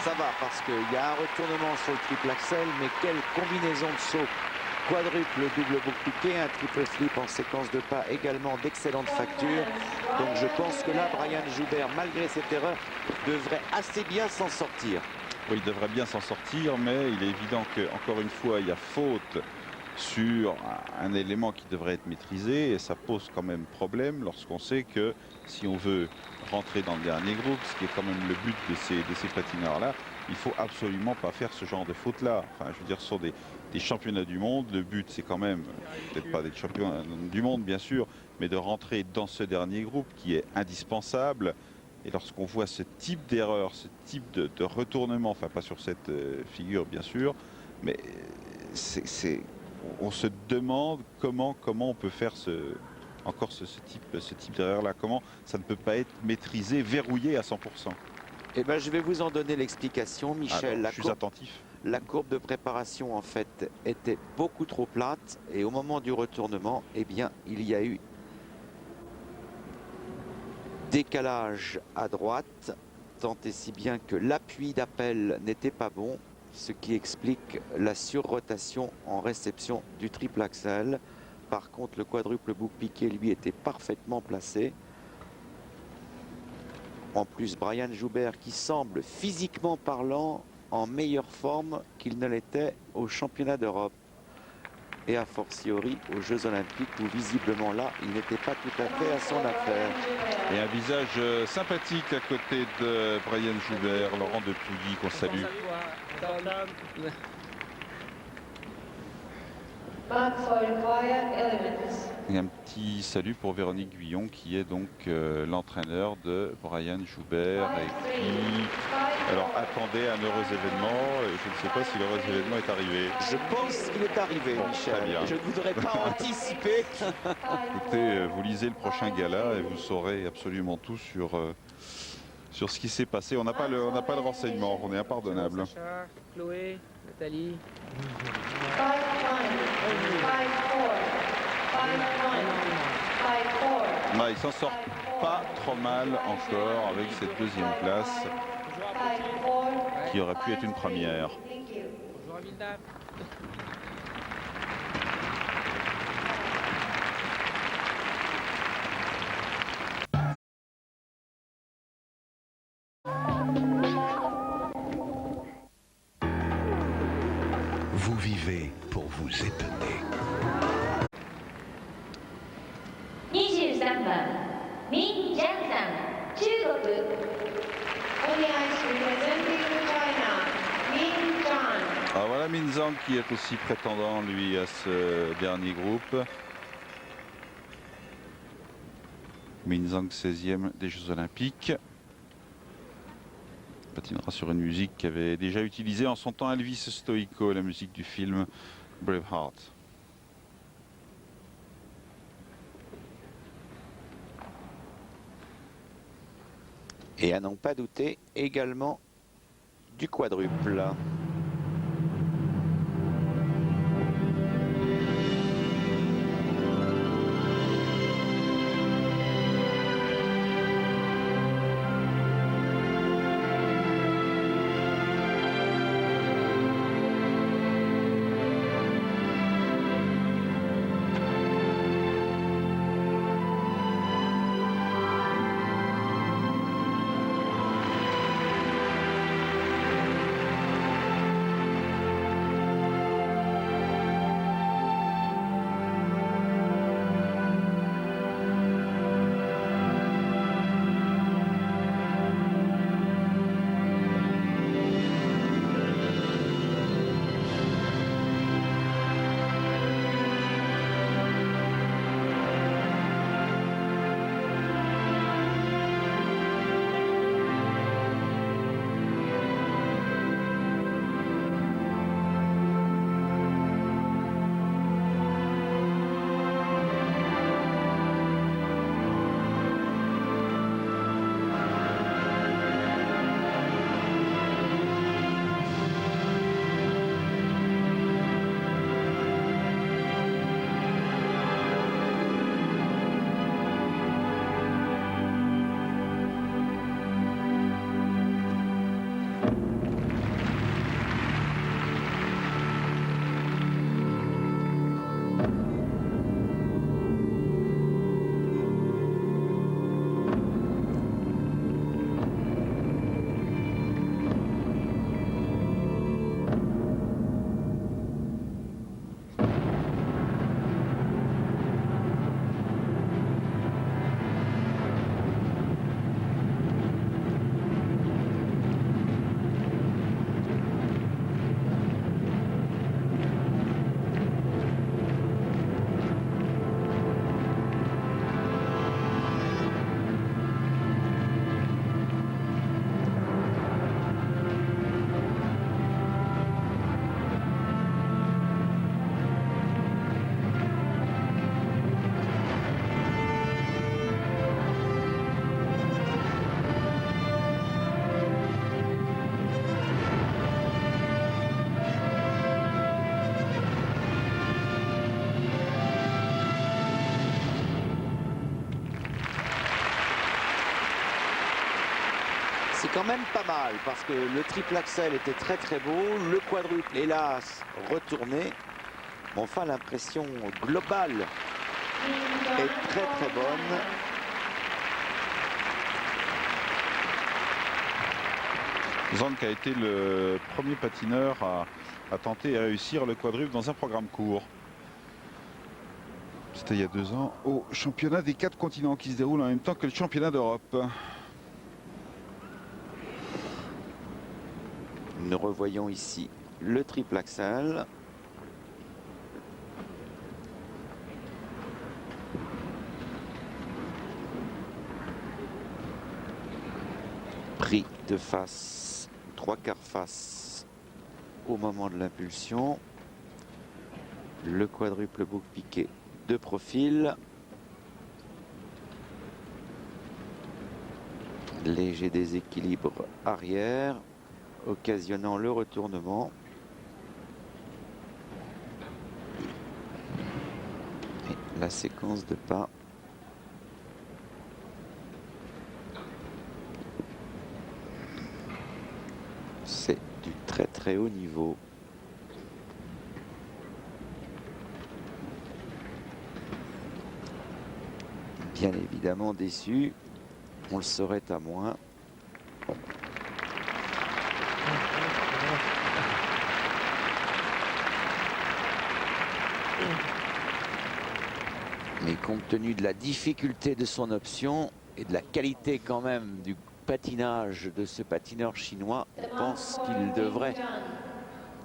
Speaker 4: ça va parce qu'il y a un retournement sur le triple axel, mais quelle combinaison de sauts. Quadruple, double boucle piqué, un triple flip en séquence de pas également d'excellente facture. Donc je pense que là, Brian Joubert, malgré cette erreur, devrait assez bien s'en sortir.
Speaker 3: Oui, il devrait bien s'en sortir, mais il est évident qu'encore une fois, il y a faute sur un élément qui devrait être maîtrisé et ça pose quand même problème lorsqu'on sait que si on veut rentrer dans le dernier groupe, ce qui est quand même le but de ces patineurs-là, il faut absolument pas faire ce genre de faute-là. Enfin, je veux dire, sur des championnats du monde, le but c'est quand même, peut-être pas d'être champion du monde bien sûr, mais de rentrer dans ce dernier groupe qui est indispensable. Et lorsqu'on voit ce type d'erreur, ce type de retournement, enfin pas sur cette figure bien sûr, mais on se demande comment on peut faire ce type d'erreur-là, comment ça ne peut pas être maîtrisé, verrouillé à 100%.
Speaker 4: Eh ben, je vais vous en donner l'explication, Michel.
Speaker 3: Alors, je suis attentif.
Speaker 4: La courbe de préparation en fait était beaucoup trop plate et au moment du retournement, eh bien, il y a eu décalage à droite, tant et si bien que l'appui d'appel n'était pas bon, ce qui explique la surrotation en réception du triple axel. Par contre, le quadruple boucle piqué, lui, était parfaitement placé. En plus, Brian Joubert qui semble, physiquement parlant, en meilleure forme qu'il ne l'était aux championnats d'Europe. Et a fortiori aux Jeux Olympiques où visiblement là, il n'était pas tout à fait à son affaire.
Speaker 3: Et un visage sympathique à côté de Brian Joubert, Laurent de Pouilly, qu'on salue.
Speaker 2: Marks for required elements.
Speaker 3: Et un petit salut pour Véronique Guyon qui est donc l'entraîneur de Brian Joubert et qui attendait un heureux événement. Je ne sais pas si l'heureux événement est arrivé.
Speaker 4: Je pense qu'il est arrivé,
Speaker 3: Bon,
Speaker 4: Michel.
Speaker 3: très bien.
Speaker 4: Je ne voudrais pas anticiper.
Speaker 3: Écoutez, vous lisez le prochain gala et vous saurez absolument tout sur ce qui s'est passé. On n'a pas le renseignement, on est impardonnable.
Speaker 6: Sacha, Chloé, Nathalie.
Speaker 2: 5-1, 5-4, 5-1, 5-4,
Speaker 3: Il s'en sort pas trop mal encore avec cette deuxième place
Speaker 2: 5-4.
Speaker 3: qui aurait pu être une première.
Speaker 2: Thank you.
Speaker 6: Bonjour Amilda.
Speaker 7: Vous vivez pour vous étonner.
Speaker 5: 23番ミン・ジャンさん中国
Speaker 2: On the ice representing China, Min Zhang.
Speaker 3: Ah, voilà Min Zhang qui est aussi prétendant lui à ce dernier groupe. Min Zhang 16e des Jeux Olympiques. Patinera sur une musique qu'avait déjà utilisée en son temps Elvis Stoico, la musique du film Braveheart.
Speaker 4: Et à n'en pas douter également du quadruple. C'est quand même pas mal parce que le triple axel était très très beau, le quadruple hélas retourné. Mais enfin l'impression globale est très très bonne.
Speaker 3: Zank a été le premier patineur à tenter et réussir le quadruple dans un programme court. C'était il y a 2 ans au championnat des 4 continents qui se déroule en même temps que le championnat d'Europe.
Speaker 4: Nous revoyons ici le triple axel. Pris de face, 3/4 face au moment de l'impulsion. Le quadruple boucle piqué de profil. Léger déséquilibre arrière, occasionnant le retournement. Et la séquence de pas. C'est du très très haut niveau. Bien évidemment déçu, on le serait à moins. Mais compte tenu de la difficulté de son option et de la qualité quand même du patinage de ce patineur chinois, je pense qu'il devrait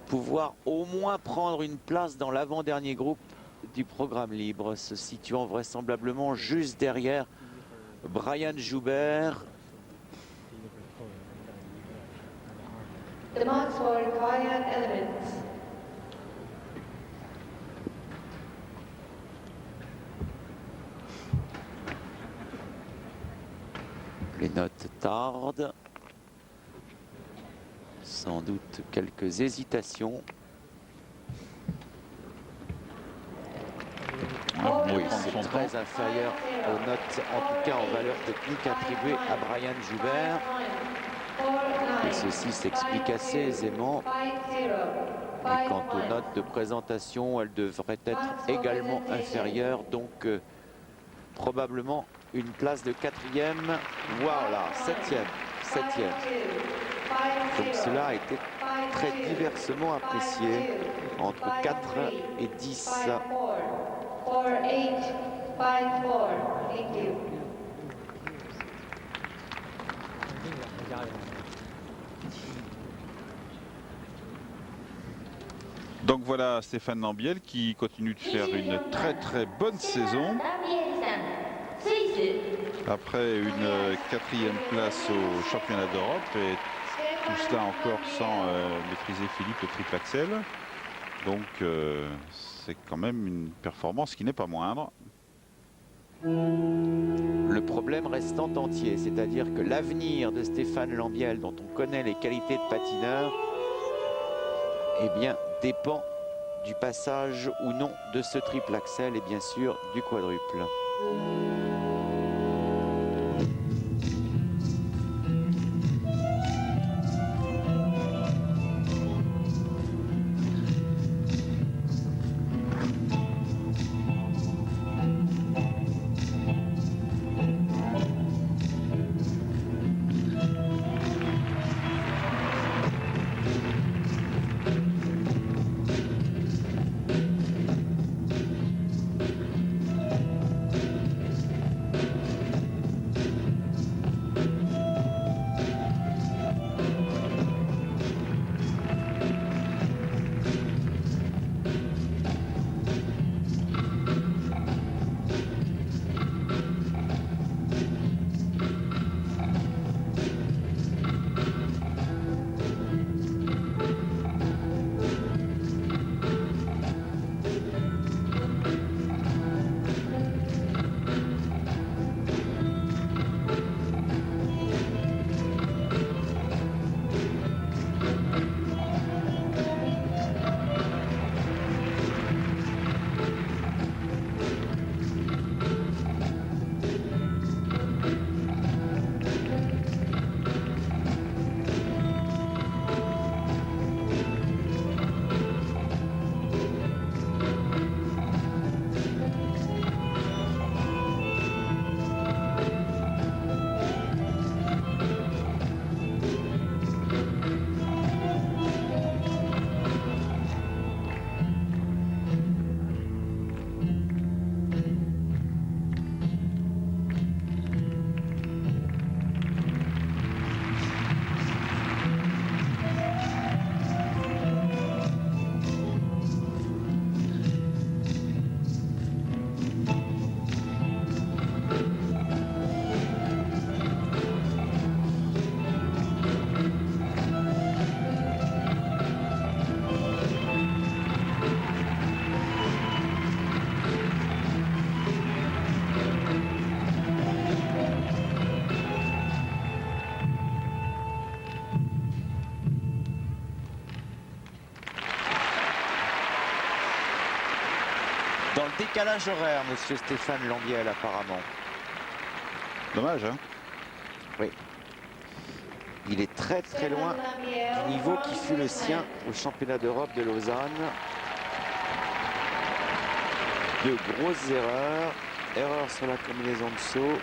Speaker 4: pouvoir au moins prendre une place dans l'avant-dernier groupe du programme libre, se situant vraisemblablement juste derrière Brian Joubert.
Speaker 2: The marks for kayak elements.
Speaker 4: Les notes tardent. Sans doute quelques hésitations. Oui, c'est très inférieur aux notes, en tout cas en valeur technique attribuée à Brian Joubert. Et ceci s'explique assez aisément. Et quant aux notes de présentation, elles devraient être également inférieures. Donc probablement une place de 4e. Voilà, 7e. Donc cela a été très diversement apprécié. Entre 4 et 10.
Speaker 2: 4, 8, 5, 4. Thank you.
Speaker 3: Donc voilà Stéphane Lambiel qui continue de faire une très très bonne saison. Après une 4e place au championnat d'Europe et tout cela encore sans maîtriser Philippe le triple axel. Donc c'est quand même une performance qui n'est pas moindre.
Speaker 4: Le problème restant entier, c'est-à-dire que l'avenir de Stéphane Lambiel, dont on connaît les qualités de patineur, eh bien, dépend du passage ou non de ce triple axel et bien sûr du quadruple. décalage horaire, monsieur Stéphane Lambiel, apparemment.
Speaker 3: Dommage, hein?
Speaker 4: Il est très très loin du niveau qui fut le sien au championnat d'Europe de Lausanne. De grosses erreurs. Erreur sur la combinaison de saut.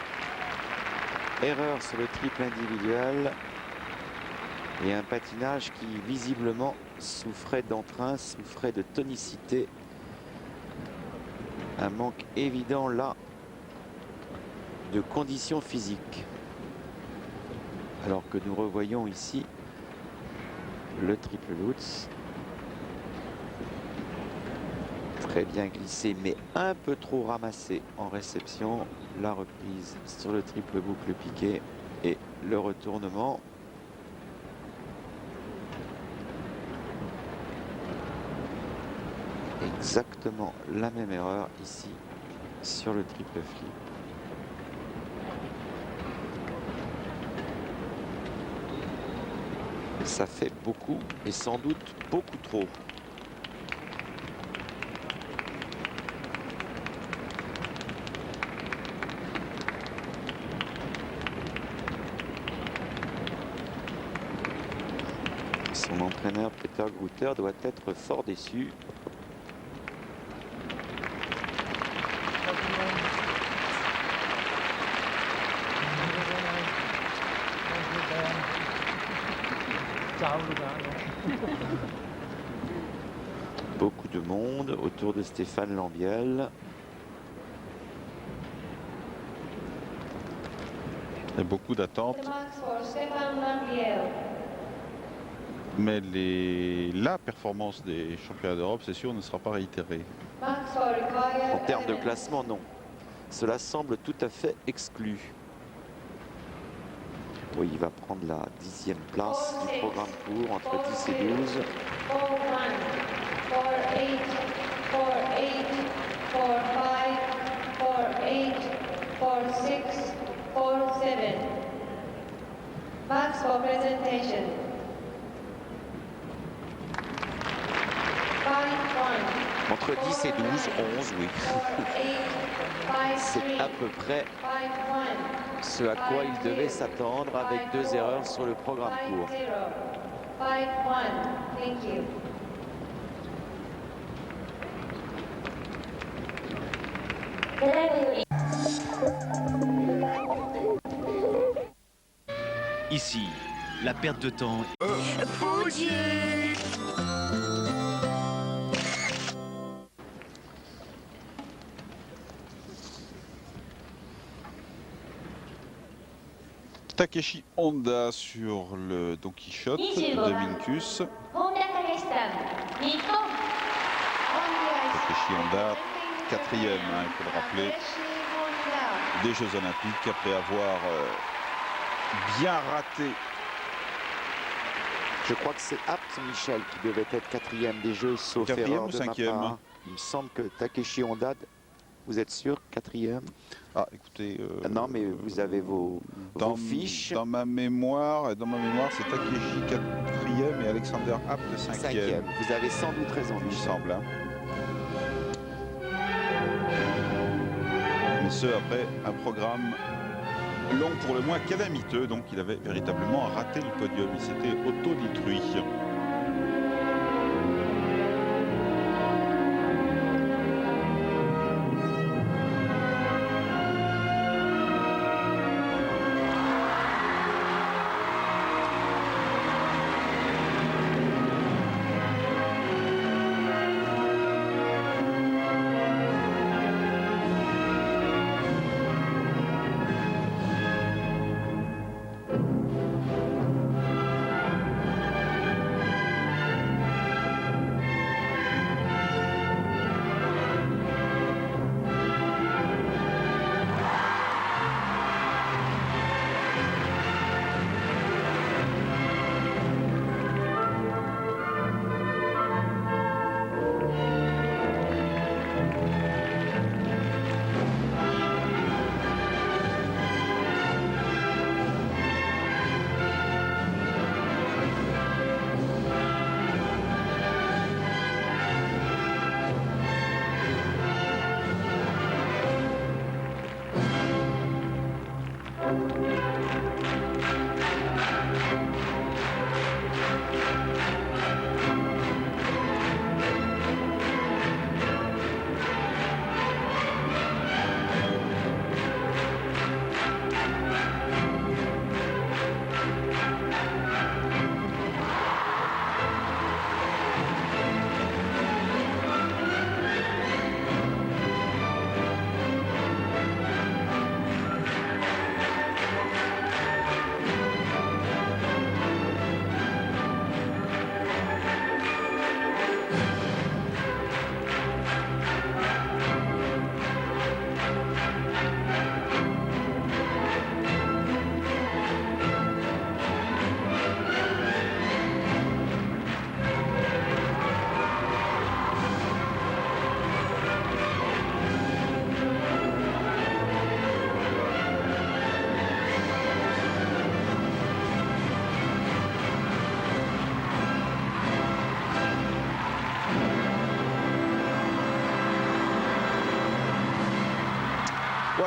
Speaker 4: Erreur sur le triple individuel. Et un patinage qui visiblement souffrait d'entrain, souffrait de tonicité. Un manque évident là de conditions physiques. Alors que nous revoyons ici le triple Lutz. Très bien glissé, mais un peu trop ramassé en réception. La reprise sur le triple boucle piqué et le retournement. Exactement la même erreur ici sur le triple flip. Ça fait beaucoup et sans doute beaucoup trop. Son entraîneur Peter Gruter doit être fort déçu. Beaucoup de monde autour de Stéphane Lambiel.
Speaker 3: Il y a beaucoup d'attentes,
Speaker 2: Marks for Stefan Lambiel.
Speaker 3: mais la performance des championnats d'Europe, c'est sûr, ne sera pas réitérée.
Speaker 2: Marks for required
Speaker 4: En termes de
Speaker 2: element.
Speaker 4: classement, non. Cela semble tout à fait exclu. Oui, il va prendre la 10e place du programme court entre 10 et 12.
Speaker 2: 4-1, 4-8, 4-8, 4-5, 4-8, 4-6, 4-7. Marks for presentation. 5-1.
Speaker 4: Entre 10 et 12, 11, oui.
Speaker 2: 4-8,
Speaker 4: C'est
Speaker 2: 5-3,
Speaker 4: à peu près
Speaker 2: 5-1.
Speaker 4: ce à quoi il devait s'attendre avec 2 erreurs sur le programme court.
Speaker 2: 5-1. Thank you.
Speaker 8: Ici, la perte de temps.
Speaker 3: Takeshi Honda sur le Don Quichotte de Minkus.
Speaker 5: 本田武史さん、日本。
Speaker 3: Takeshi Honda, quatrième, hein, il faut le rappeler, des Jeux Olympiques après avoir bien raté.
Speaker 4: Je crois que c'est Abt Michel qui devait être 4e des Jeux, sauf
Speaker 3: Quatrième
Speaker 4: erreur
Speaker 3: ou
Speaker 4: de ma
Speaker 3: cinquième?
Speaker 4: part. Il me semble que Takeshi Honda, vous êtes sûr, 4e?
Speaker 3: Ah, écoutez,
Speaker 4: Non, mais vous avez vos fiches.
Speaker 3: Dans ma mémoire, c'est Takeshi 4e et Alexander Abt 5e.
Speaker 4: Vous avez sans doute raison,
Speaker 3: Il me
Speaker 4: Michel.
Speaker 3: semble. Hein. Mais ce, après un programme long pour le moins calamiteux, donc il avait véritablement raté le podium. Il s'était auto-détruit.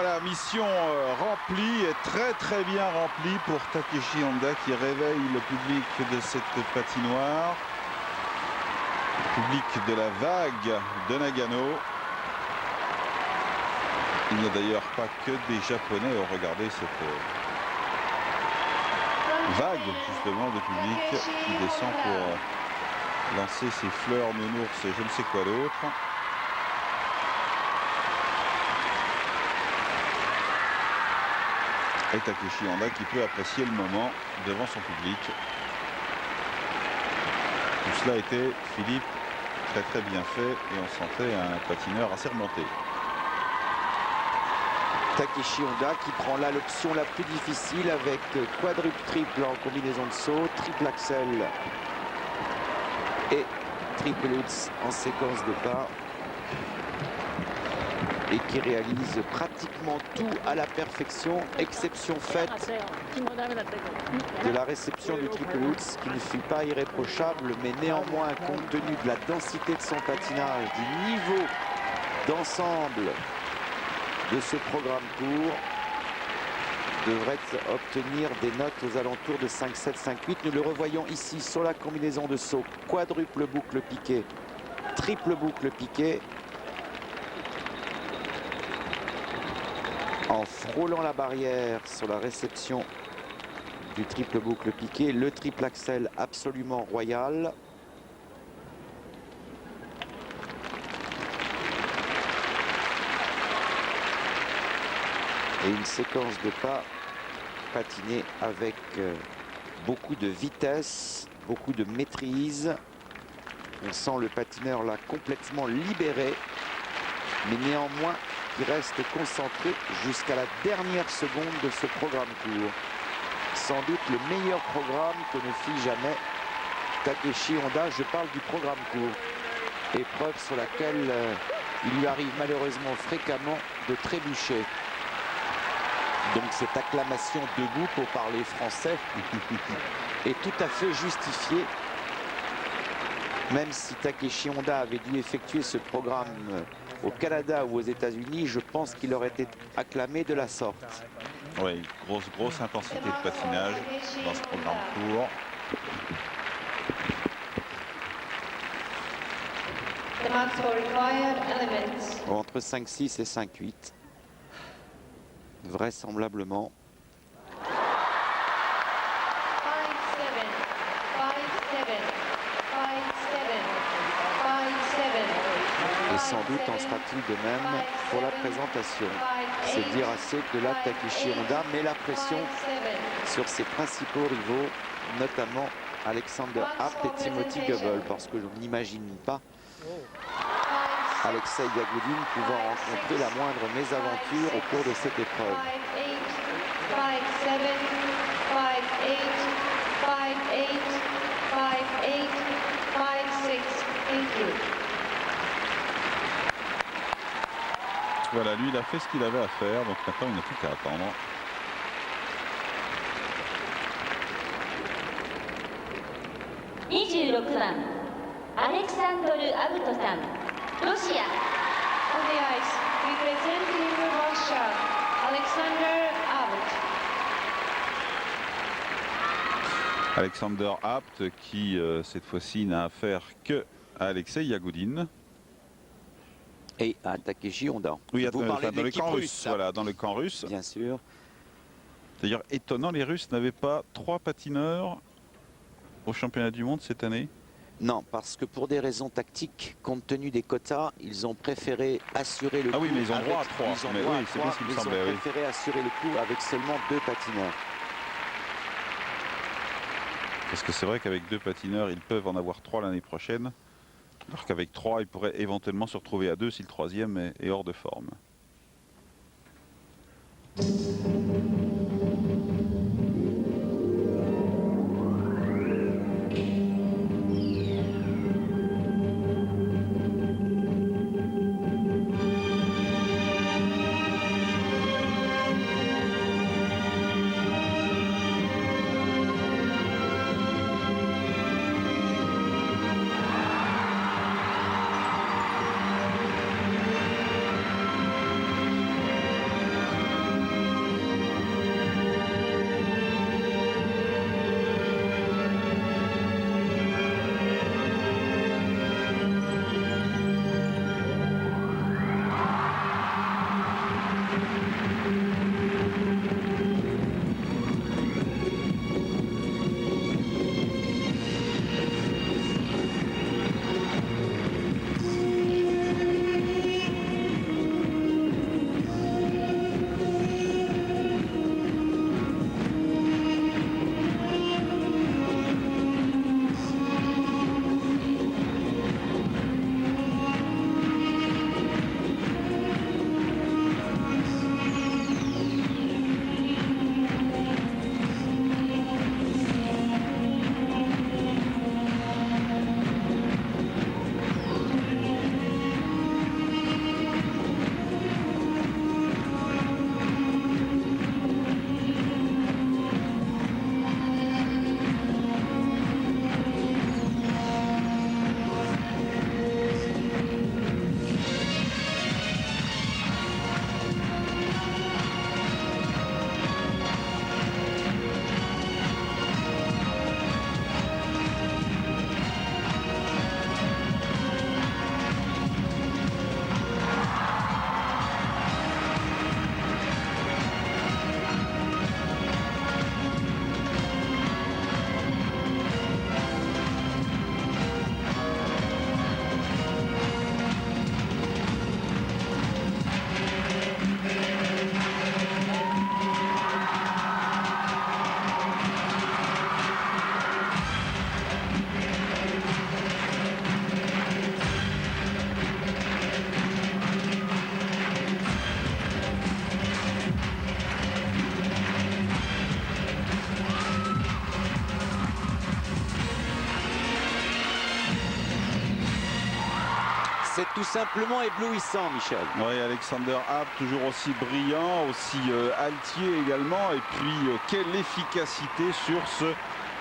Speaker 3: Voilà, mission remplie et très bien remplie pour Takeshi Honda qui réveille le public de cette patinoire. Le public de la vague de Nagano. Il n'y a d'ailleurs pas que des Japonais. Oh, regardez cette vague justement de public qui descend pour lancer ses fleurs nounours et je ne sais quoi d'autre. Et Takeshi Honda qui peut apprécier le moment devant son public. Tout cela était, Philippe, très bien fait et on sentait un patineur assez remonté.
Speaker 4: Takeshi Honda qui prend là l'option la plus difficile avec quadruple triple en combinaison de saut, triple axel et triple lutz en séquence de pas. Et qui réalise pratiquement tout à la perfection, exception faite de la réception du triple lutz qui ne fut pas irréprochable, mais néanmoins, compte tenu de la densité de son patinage, du niveau d'ensemble de ce programme court, devrait obtenir des notes aux alentours de 5-7, 5-8. Nous le revoyons ici sur la combinaison de saut, quadruple boucle piqué, triple boucle piqué, en frôlant la barrière sur la réception du triple boucle piqué, le triple axel absolument royal. Et une séquence de pas patinée avec beaucoup de vitesse, beaucoup de maîtrise. On sent le patineur là complètement libéré, mais néanmoins qui reste concentré jusqu'à la dernière seconde de ce programme court. Sans doute le meilleur programme que ne fit jamais Takeshi Honda. Je parle du programme court. Épreuve sur laquelle il lui arrive malheureusement fréquemment de trébucher. Donc cette acclamation debout pour parler français est tout à fait justifiée. Même si Takeshi Honda avait dû effectuer ce programme au Canada ou aux États-Unis, je pense qu'il aurait été acclamé de la sorte.
Speaker 3: Oui, grosse intensité de patinage dans ce programme court.
Speaker 4: Entre 5-6 et 5-8. Vraisemblablement. Et sans doute en sera-t-il de même pour la présentation. C'est dire assez que là, Takeshi Honda met la pression sur ses principaux rivaux, notamment Alexander Abt et Timothy Goebel, parce que je n'imagine pas Alexei Yagoudine pouvant rencontrer la moindre mésaventure au cours de cette épreuve.
Speaker 3: Voilà, lui il a fait ce qu'il avait à faire, donc maintenant il n'a plus qu'à attendre.
Speaker 5: Alexander Abt-san, Russia.
Speaker 2: On the ice, representing Russia, Alexander Abt.
Speaker 3: Alexander Abt qui cette fois-ci n'a affaire que à Alexei Yagoudine.
Speaker 4: Et à Takeshi Honda.
Speaker 3: Oui,
Speaker 4: Vous parlez
Speaker 3: dans le camp russe,
Speaker 4: russe,
Speaker 3: voilà, dans le camp russe.
Speaker 4: bien sûr.
Speaker 3: D'ailleurs, étonnant, les Russes n'avaient pas 3 patineurs au championnat du monde cette année.
Speaker 4: Non, parce que pour des raisons tactiques, compte tenu des quotas, ils ont préféré assurer le coup.
Speaker 3: Ah oui, mais ils ont
Speaker 4: avec,
Speaker 3: droit à 3.
Speaker 4: Ils ont
Speaker 3: Mais
Speaker 4: droit
Speaker 3: oui,
Speaker 4: à
Speaker 3: c'est
Speaker 4: 3,
Speaker 3: bien ce qui me semblait.
Speaker 4: Ils ont préféré assurer le coup avec seulement 2 patineurs.
Speaker 3: Parce que c'est vrai qu'avec 2 patineurs, ils peuvent en avoir 3 l'année prochaine. Alors qu'avec 3, ils pourraient éventuellement se retrouver à 2 si le 3e est hors de forme.
Speaker 4: C'est tout simplement éblouissant, Michel.
Speaker 3: Oui, Alexander Abt, toujours aussi brillant, aussi altier également. Et puis, quelle efficacité sur ce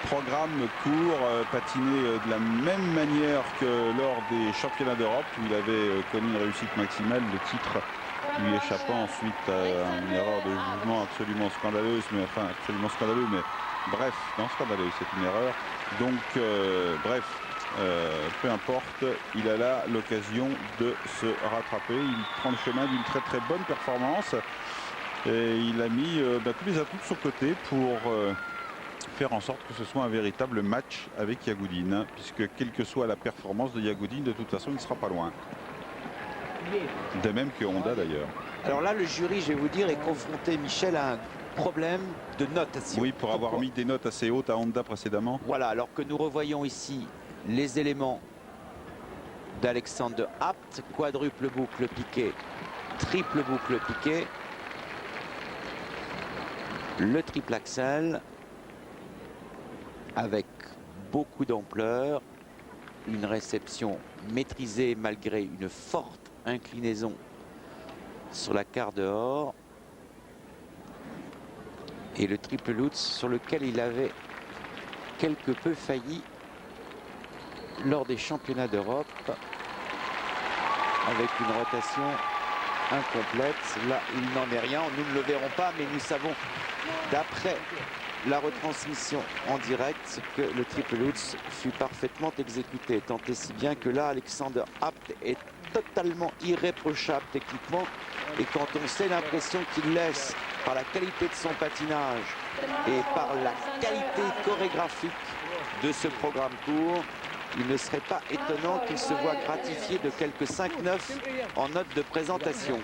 Speaker 3: programme court, patiné de la même manière que lors des championnats d'Europe, où il avait connu une réussite maximale, le titre lui échappant ensuite à une erreur de jugement absolument scandaleuse, mais enfin absolument scandaleuse, mais bref, non scandaleuse, c'est une erreur. Donc, bref. Peu importe, il a là l'occasion de se rattraper. Il prend le chemin d'une très très bonne performance et il a mis tous les atouts de son côté pour faire en sorte que ce soit un véritable match avec Yagoudine, puisque quelle que soit la performance de Yagoudine, de toute façon il ne sera pas loin. De même que Honda d'ailleurs.
Speaker 4: Alors là, le jury, je vais vous dire, est confronté, Michel, à un problème de notation.
Speaker 3: Oui, pour avoir mis des notes assez hautes à Honda précédemment.
Speaker 4: Voilà, alors que nous revoyons ici les éléments d'Alexander Abt, quadruple boucle piqué, triple boucle piqué, le triple axel avec beaucoup d'ampleur, une réception maîtrisée malgré une forte inclinaison sur la quart dehors, et le triple Lutz sur lequel il avait quelque peu failli lors des championnats d'Europe, avec une rotation incomplète. Là, il n'en est rien, nous ne le verrons pas, mais nous savons d'après la retransmission en direct que le triple Lutz fut parfaitement exécuté, tant et si bien que là, Alexander Abt est totalement irréprochable techniquement, et quand on sait l'impression qu'il laisse par la qualité de son patinage et par la qualité chorégraphique de ce programme court, il ne serait pas étonnant qu'il se voit gratifié de quelques 5-9 en note de présentation.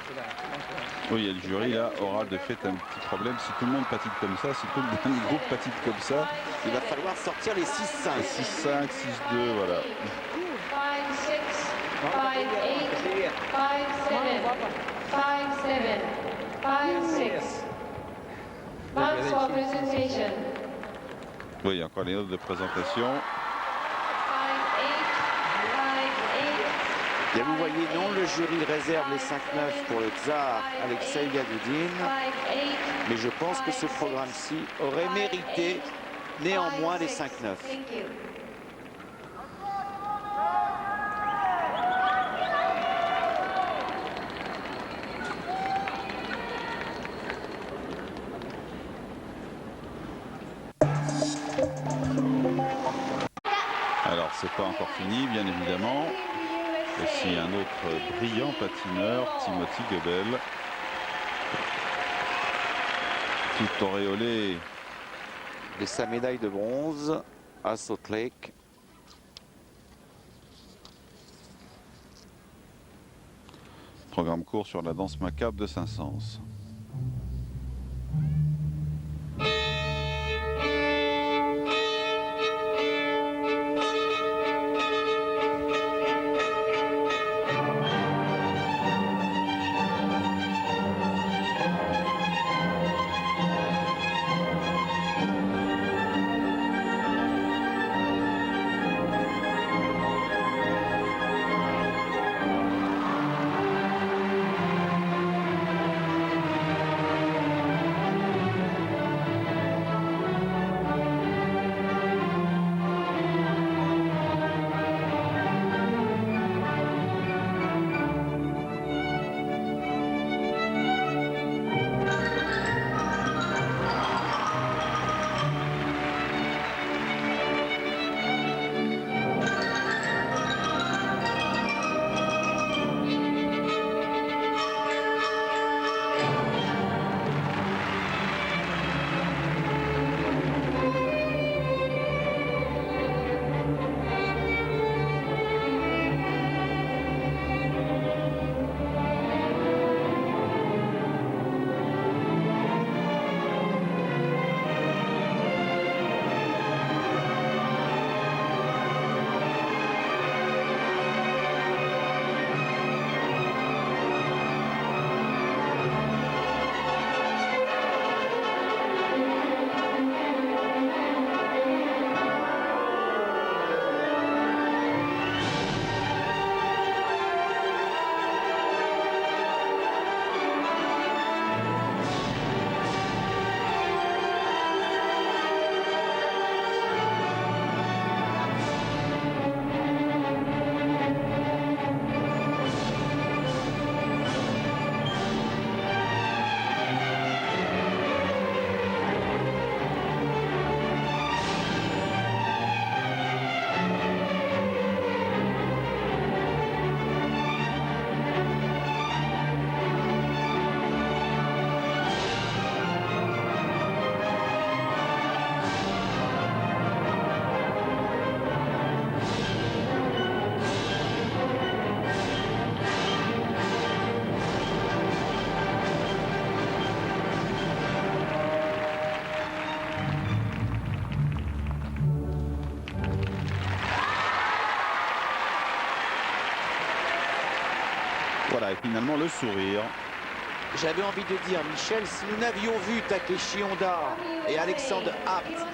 Speaker 3: Oui, et le jury là aura de fait un petit problème. Si tout le monde patine comme ça, si tout le groupe patine comme ça,
Speaker 4: il va falloir sortir les 6-5.
Speaker 3: 6-5, 6-2, voilà.
Speaker 2: 5-6, 5-8, 5-7, 5-7, 5-6. Marks for presentation.
Speaker 3: Oui, encore les notes de présentation.
Speaker 2: 5-8, 5-8.
Speaker 4: Et vous voyez, non, le jury réserve les 5-9 pour le tsar Alexei Yagoudine. Mais je pense que ce programme-ci aurait mérité néanmoins les 5-9.
Speaker 3: Alors, c'est pas encore fini, bien évidemment. Voici un autre brillant patineur, Timothy Goebel. Tout auréolé
Speaker 4: De sa médaille de bronze à Salt Lake.
Speaker 3: Programme court sur la danse macabre de Saint-Saëns. voilà, et finalement le sourire.
Speaker 4: J'avais envie de dire, Michel, si nous n'avions vu Takeshi Honda et Alexander Abt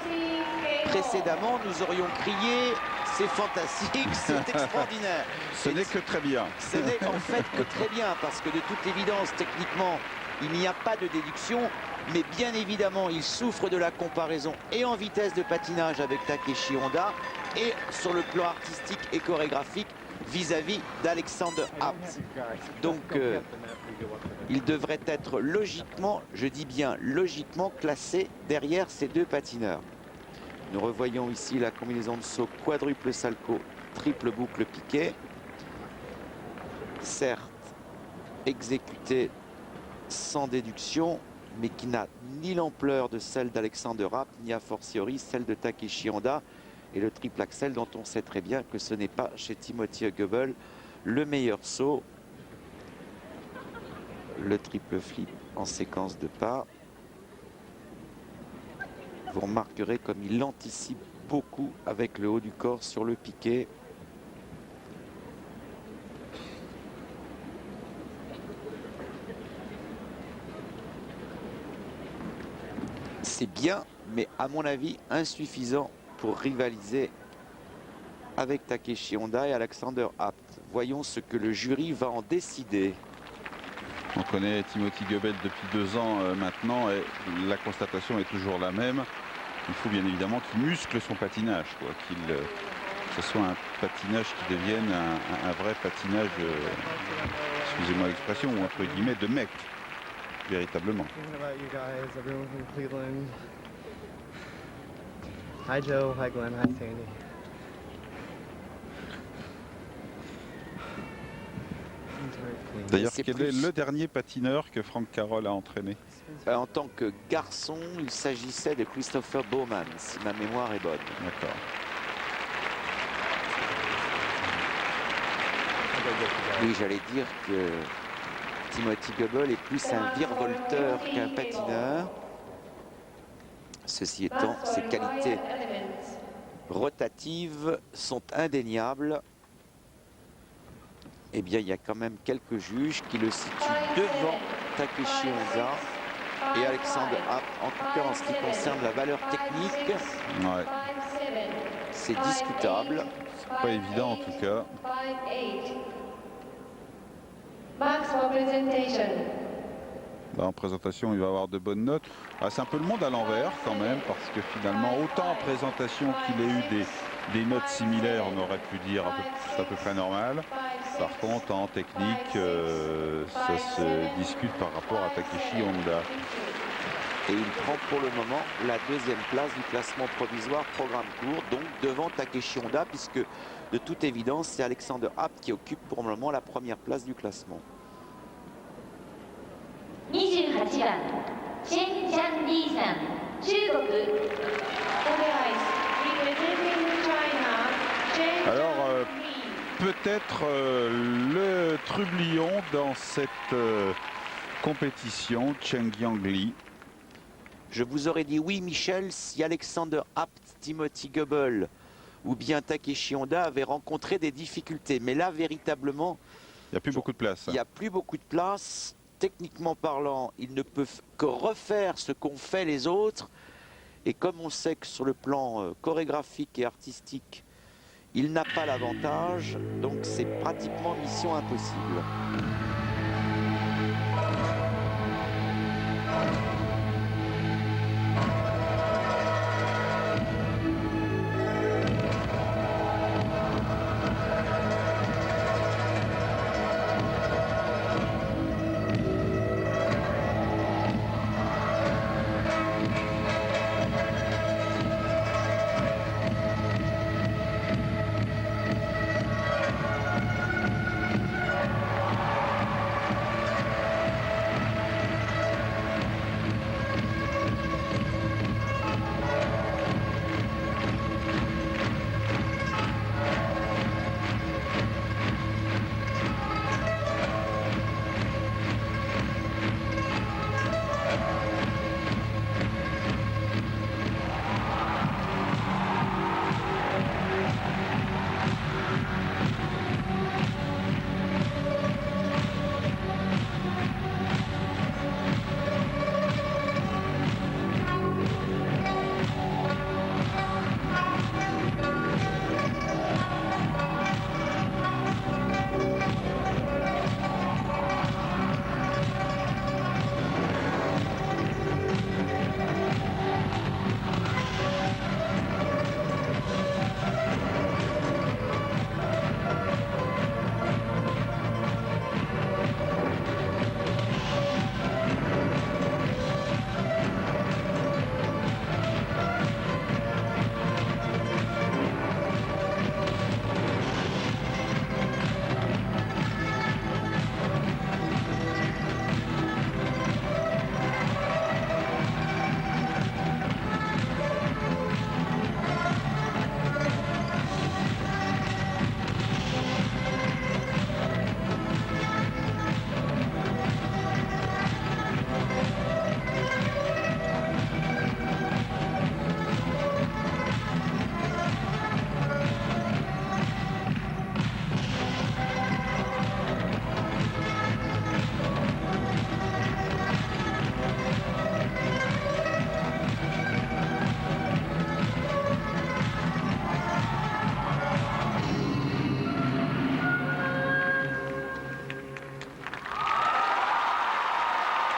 Speaker 4: précédemment, nous aurions crié « c'est fantastique, c'est extraordinaire ».
Speaker 3: Ce n'est que très bien.
Speaker 4: Ce n'est en fait que très bien, parce que de toute évidence, techniquement, il n'y a pas de déduction, mais bien évidemment, il souffre de la comparaison et en vitesse de patinage avec Takeshi Honda et sur le plan artistique et chorégraphique vis-à-vis d'Alexander Abt. Donc, il devrait être logiquement, je dis bien logiquement, classé derrière ces deux patineurs. Nous revoyons ici la combinaison de saut quadruple salto, triple boucle piqué. Certes, exécutée sans déduction, mais qui n'a ni l'ampleur de celle d'Alexander Abt, ni a fortiori celle de Takeshi Honda. Et le triple axel dont on sait très bien que ce n'est pas chez Timothy Goebel le meilleur saut. Le triple flip en séquence de pas. Vous remarquerez comme il anticipe beaucoup avec le haut du corps sur le piqué. C'est bien, mais à mon avis insuffisant pour rivaliser avec Takeshi Honda et Alexander Abt. Voyons ce que le jury va en décider.
Speaker 3: On connaît Timothy Goebel depuis 2 ans maintenant et la constatation est toujours la même. Il faut bien évidemment qu'il muscle son patinage, quoi, que ce soit un patinage qui devienne un vrai patinage, excusez-moi l'expression, ou entre guillemets de mec, véritablement.
Speaker 6: Hi Joe, hi Glenn, hi Sandy.
Speaker 3: D'ailleurs, quel est le dernier patineur que Frank Carroll a entraîné?
Speaker 4: En tant que garçon, il s'agissait de Christopher Bowman, si ma mémoire est bonne.
Speaker 3: D'accord.
Speaker 4: Oui, j'allais dire que Timothy Goebel est plus un virevolteur qu'un patineur. Ceci étant, ses qualités rotatives sont indéniables. Eh bien, il y a quand même quelques juges qui le situent devant Takeshi Honda et Alexander Abt. En tout cas, en ce qui concerne la valeur technique,
Speaker 3: Ouais.
Speaker 4: c'est discutable.
Speaker 3: C'est pas évident en tout cas.
Speaker 2: Max for presentation.
Speaker 3: Bah, en présentation, il va avoir de bonnes notes. Ah, c'est un peu le monde à l'envers quand même, parce que finalement, autant en présentation qu'il ait eu des notes similaires, on aurait pu dire c'est à peu près normal. Par contre, en technique, ça se discute par rapport à Takeshi Honda.
Speaker 4: Et il prend pour le moment la 2e place du classement provisoire programme court, donc devant Takeshi Honda, puisque de toute évidence, c'est Alexander Abt qui occupe pour le moment la 1re place du classement.
Speaker 5: 28番チェン・ジャン・リーさん中国
Speaker 2: For the ice, representing China, Chen
Speaker 3: Alors,
Speaker 2: Jiang Li.
Speaker 3: peut-être le trublion dans cette compétition, Cheng Yang Li.
Speaker 4: Je vous aurais dit oui, Michel, si Alexander Abt, Timothy Goebel ou bien Takeshi Honda avaient rencontré des difficultés. Mais là, véritablement,
Speaker 3: Il n'y a plus beaucoup de place.
Speaker 4: il n'y a plus beaucoup de place. Techniquement parlant, ils ne peuvent que refaire ce qu'ont fait les autres. Et comme on sait que sur le plan chorégraphique et artistique, il n'a pas l'avantage, donc c'est pratiquement mission impossible.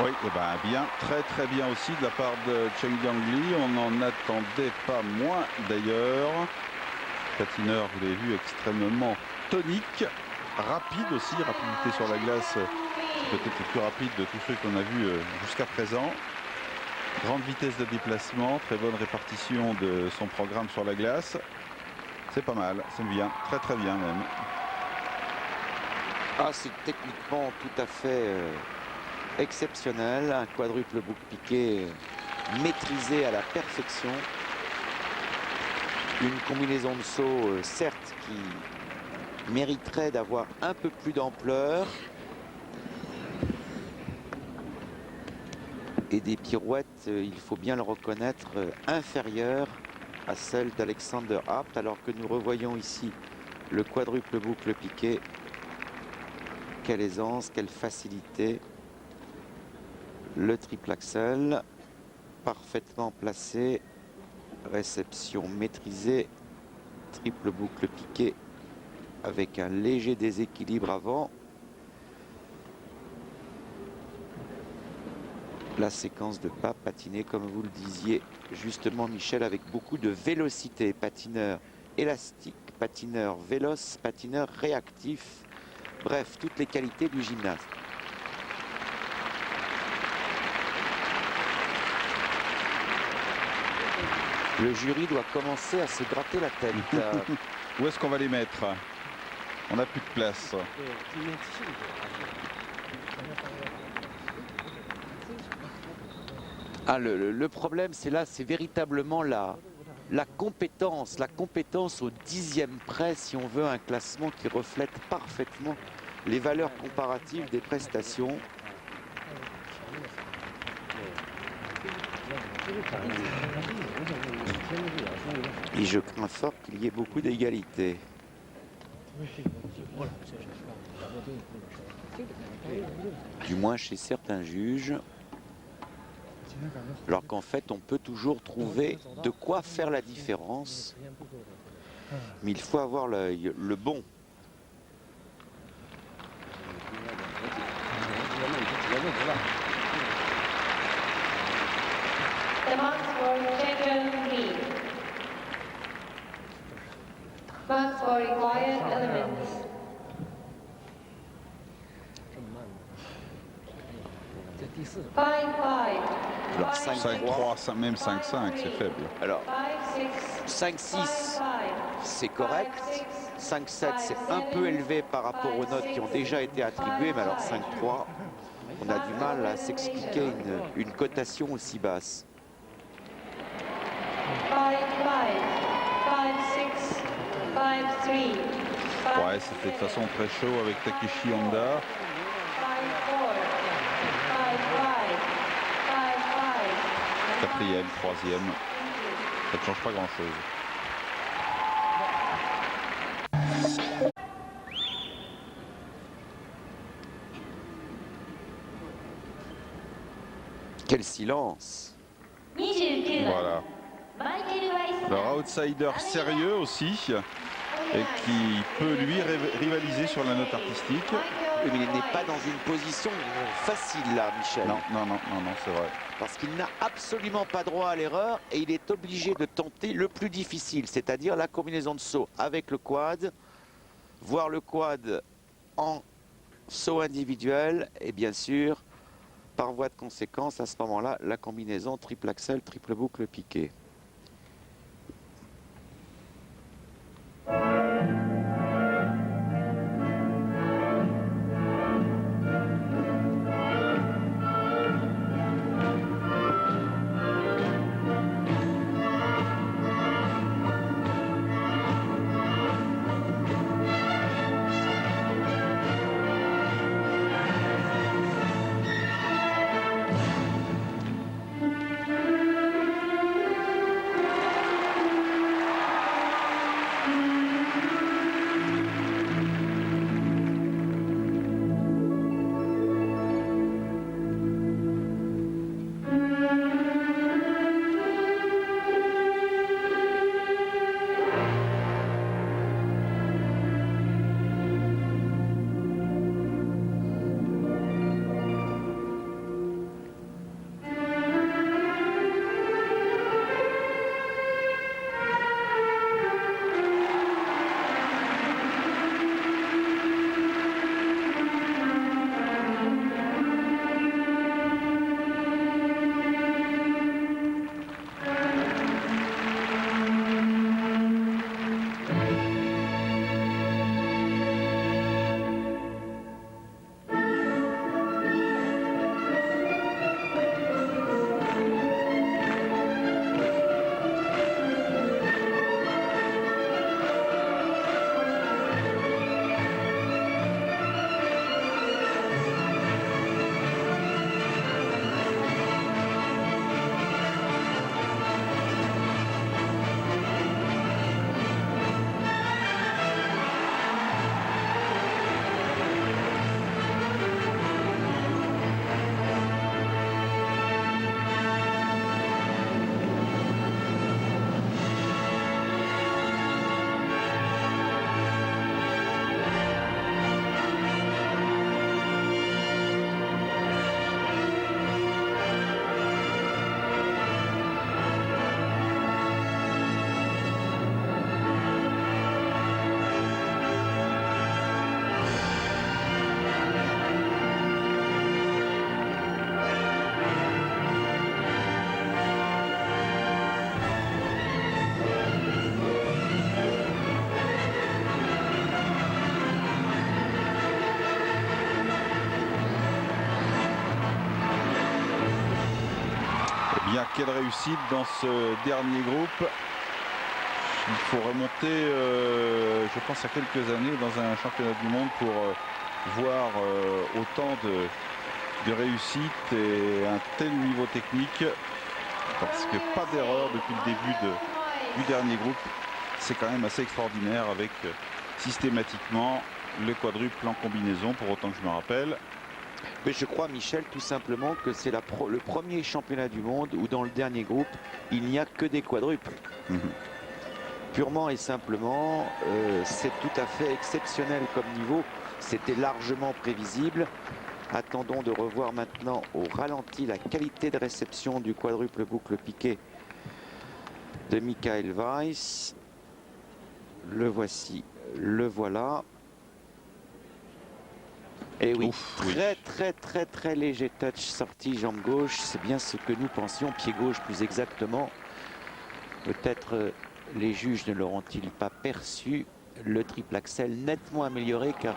Speaker 3: Oui, et ben bien, très bien aussi de la part de Cheng Yang-Li. On n'en attendait pas moins d'ailleurs. Patineur, vous l'avez vu, extrêmement tonique, rapide aussi, rapidité sur la glace, peut-être le plus rapide de tous ceux qu'on a vus jusqu'à présent. Grande vitesse de déplacement, très bonne répartition de son programme sur la glace. C'est pas mal, c'est bien, très bien même.
Speaker 4: Ah, c'est techniquement tout à fait exceptionnel. Un quadruple boucle piqué maîtrisé à la perfection. Une combinaison de sauts, certes, qui mériterait d'avoir un peu plus d'ampleur. Et des pirouettes, il faut bien le reconnaître, inférieures à celles d'Alexander Abt, alors que nous revoyons ici le quadruple boucle piqué. Quelle aisance, quelle facilité. Le triple axel, parfaitement placé. Réception maîtrisée. Triple boucle piqué avec un léger déséquilibre avant. La séquence de pas patinée, comme vous le disiez justement, Michel, avec beaucoup de vélocité. Patineur élastique, patineur véloce, patineur réactif. Bref, toutes les qualités du gymnaste. Le jury doit commencer à se gratter la tête.
Speaker 3: Où est-ce qu'on va les mettre? On n'a plus de place.
Speaker 4: Ah, le problème, c'est là, c'est véritablement la compétence au 10e près, si on veut un classement qui reflète parfaitement les valeurs comparatives des prestations. Et je crains fort qu'il y ait beaucoup d'égalité. Du moins chez certains juges. Alors qu'en fait, on peut toujours trouver de quoi faire la différence. Mais il faut avoir l'œil, le bon.
Speaker 2: The marks for Cheng Yang-Li. Marks for required elements.
Speaker 4: Alors
Speaker 3: 5-3, même 5-5, c'est faible.
Speaker 4: Alors 5-6, c'est correct. 5-7, c'est un peu élevé par rapport aux notes qui ont déjà été attribuées. Mais alors 5-3, on a du mal à s'expliquer une cotation aussi basse.
Speaker 2: 5-5, 5-6, 5-3.
Speaker 3: Ouais, c'était de toute façon très chaud avec Takeshi Honda.
Speaker 2: 5-4, 5-5, 5-5.
Speaker 3: Quatrième, troisième. Ça ne change pas grand-chose.
Speaker 4: Quel silence!
Speaker 3: Voilà. Leur outsider sérieux aussi, et qui peut lui rivaliser sur la note artistique.
Speaker 4: Mais il n'est pas dans une position facile là, Michel.
Speaker 3: Non, c'est vrai.
Speaker 4: Parce qu'il n'a absolument pas droit à l'erreur et il est obligé de tenter le plus difficile, c'est-à-dire la combinaison de saut avec le quad, voire le quad en saut individuel et bien sûr, par voie de conséquence, à ce moment-là, la combinaison triple axel, triple boucle piqué.
Speaker 3: quelle réussite dans ce dernier groupe. Il faut remonter, je pense, à quelques années dans un championnat du monde pour voir autant de réussite et un tel niveau technique. Parce que pas d'erreur depuis le début du dernier groupe. C'est quand même assez extraordinaire avec systématiquement le quadruple en combinaison, pour autant que je me rappelle.
Speaker 4: Mais je crois, Michel, tout simplement que c'est le premier championnat du monde où dans le dernier groupe, il n'y a que des quadruples. Purement et simplement, c'est tout à fait exceptionnel comme niveau. C'était largement prévisible. Attendons de revoir maintenant au ralenti la qualité de réception du quadruple boucle piqué de Michael Weiss. Le voici, le voilà. Et oui,
Speaker 3: Ouf,
Speaker 4: très léger touch sorti jambe gauche. C'est bien ce que nous pensions, pied gauche plus exactement. Peut-être les juges ne l'auront-ils pas perçu. Le triple axel nettement amélioré car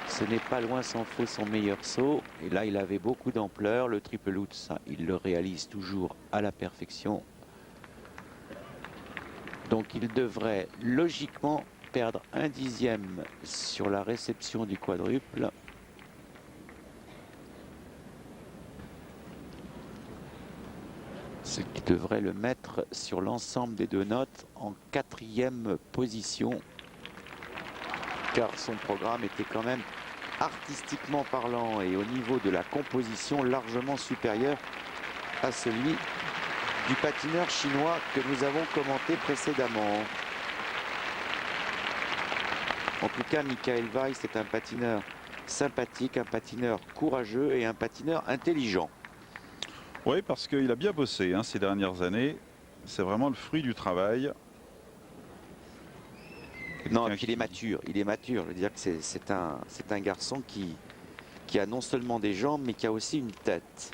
Speaker 4: ce n'est pas loin s'en faut son meilleur saut. Et là, il avait beaucoup d'ampleur. Le triple loop, ça, il le réalise toujours à la perfection. Donc il devrait logiquement perdre 1/10 sur la réception du quadruple. Ce qui devrait le mettre sur l'ensemble des deux notes en 4e position. Car son programme était quand même artistiquement parlant et au niveau de la composition largement supérieur à celui du patineur chinois que nous avons commenté précédemment. En tout cas, Michael Weiss est un patineur sympathique, un patineur courageux et un patineur intelligent.
Speaker 3: Oui, parce qu'il a bien bossé ces dernières années. C'est vraiment le fruit du travail.
Speaker 4: Non, et puis il est mature. Il est mature. Je veux dire que c'est un garçon qui a non seulement des jambes, mais qui a aussi une tête.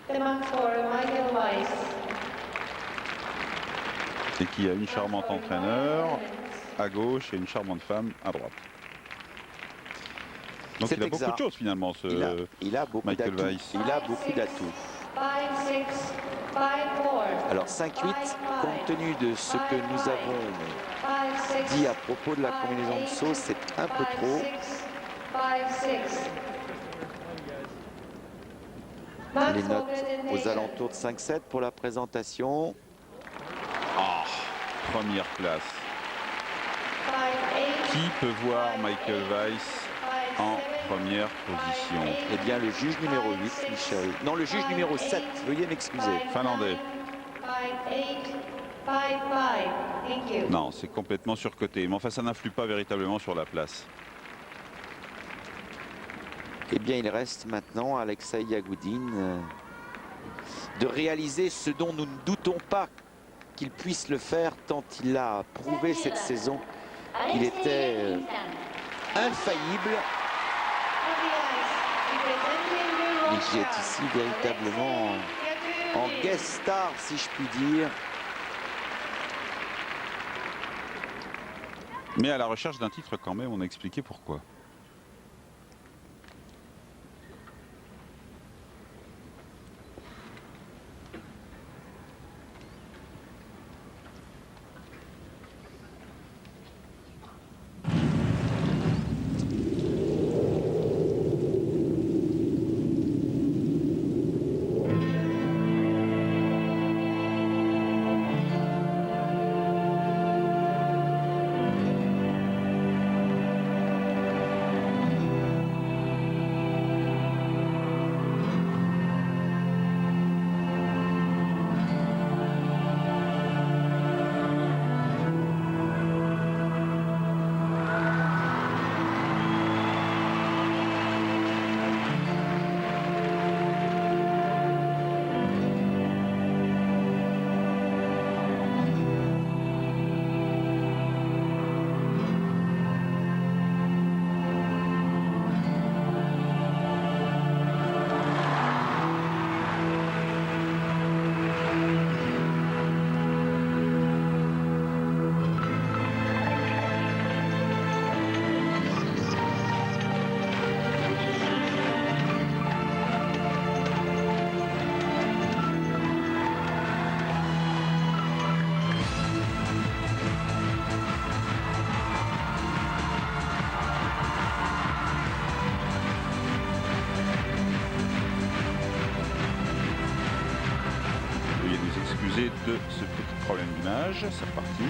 Speaker 2: Michael Weiss.
Speaker 3: Et qui a une charmante entraîneur à gauche et une charmante femme à droite. Donc il a beaucoup de choses finalement, ce
Speaker 4: il a beaucoup
Speaker 3: Michael
Speaker 4: d'atouts.
Speaker 3: Weiss.
Speaker 4: Il a beaucoup d'atouts.
Speaker 2: 5-6, 5-4.
Speaker 4: Alors 5-8, compte tenu de ce que nous avons dit à propos de la combinaison de saut, c'est un peu trop.
Speaker 2: 5-6.
Speaker 4: Les notes aux alentours de 5-7 pour la présentation.
Speaker 3: Première place. Qui peut voir Michael Weiss en première position?
Speaker 4: Eh bien, le juge numéro 8, Michel. Non, le juge numéro 7, veuillez m'excuser.
Speaker 3: Finlandais.
Speaker 2: 5-8, 5-5. Thank you.
Speaker 3: Non, c'est complètement surcoté. Mais enfin, ça n'influe pas véritablement sur la place.
Speaker 4: Eh bien, il reste maintenant à Alexei Yagoudine de réaliser ce dont nous ne doutons pas qu'il puisse le faire, tant il a prouvé cette saison qu'il était infaillible. Et qui est ici véritablement en guest star, si je puis dire.
Speaker 3: Mais à la recherche d'un titre quand même, on a expliqué pourquoi. corriger de ce petit problème d'image. C'est reparti.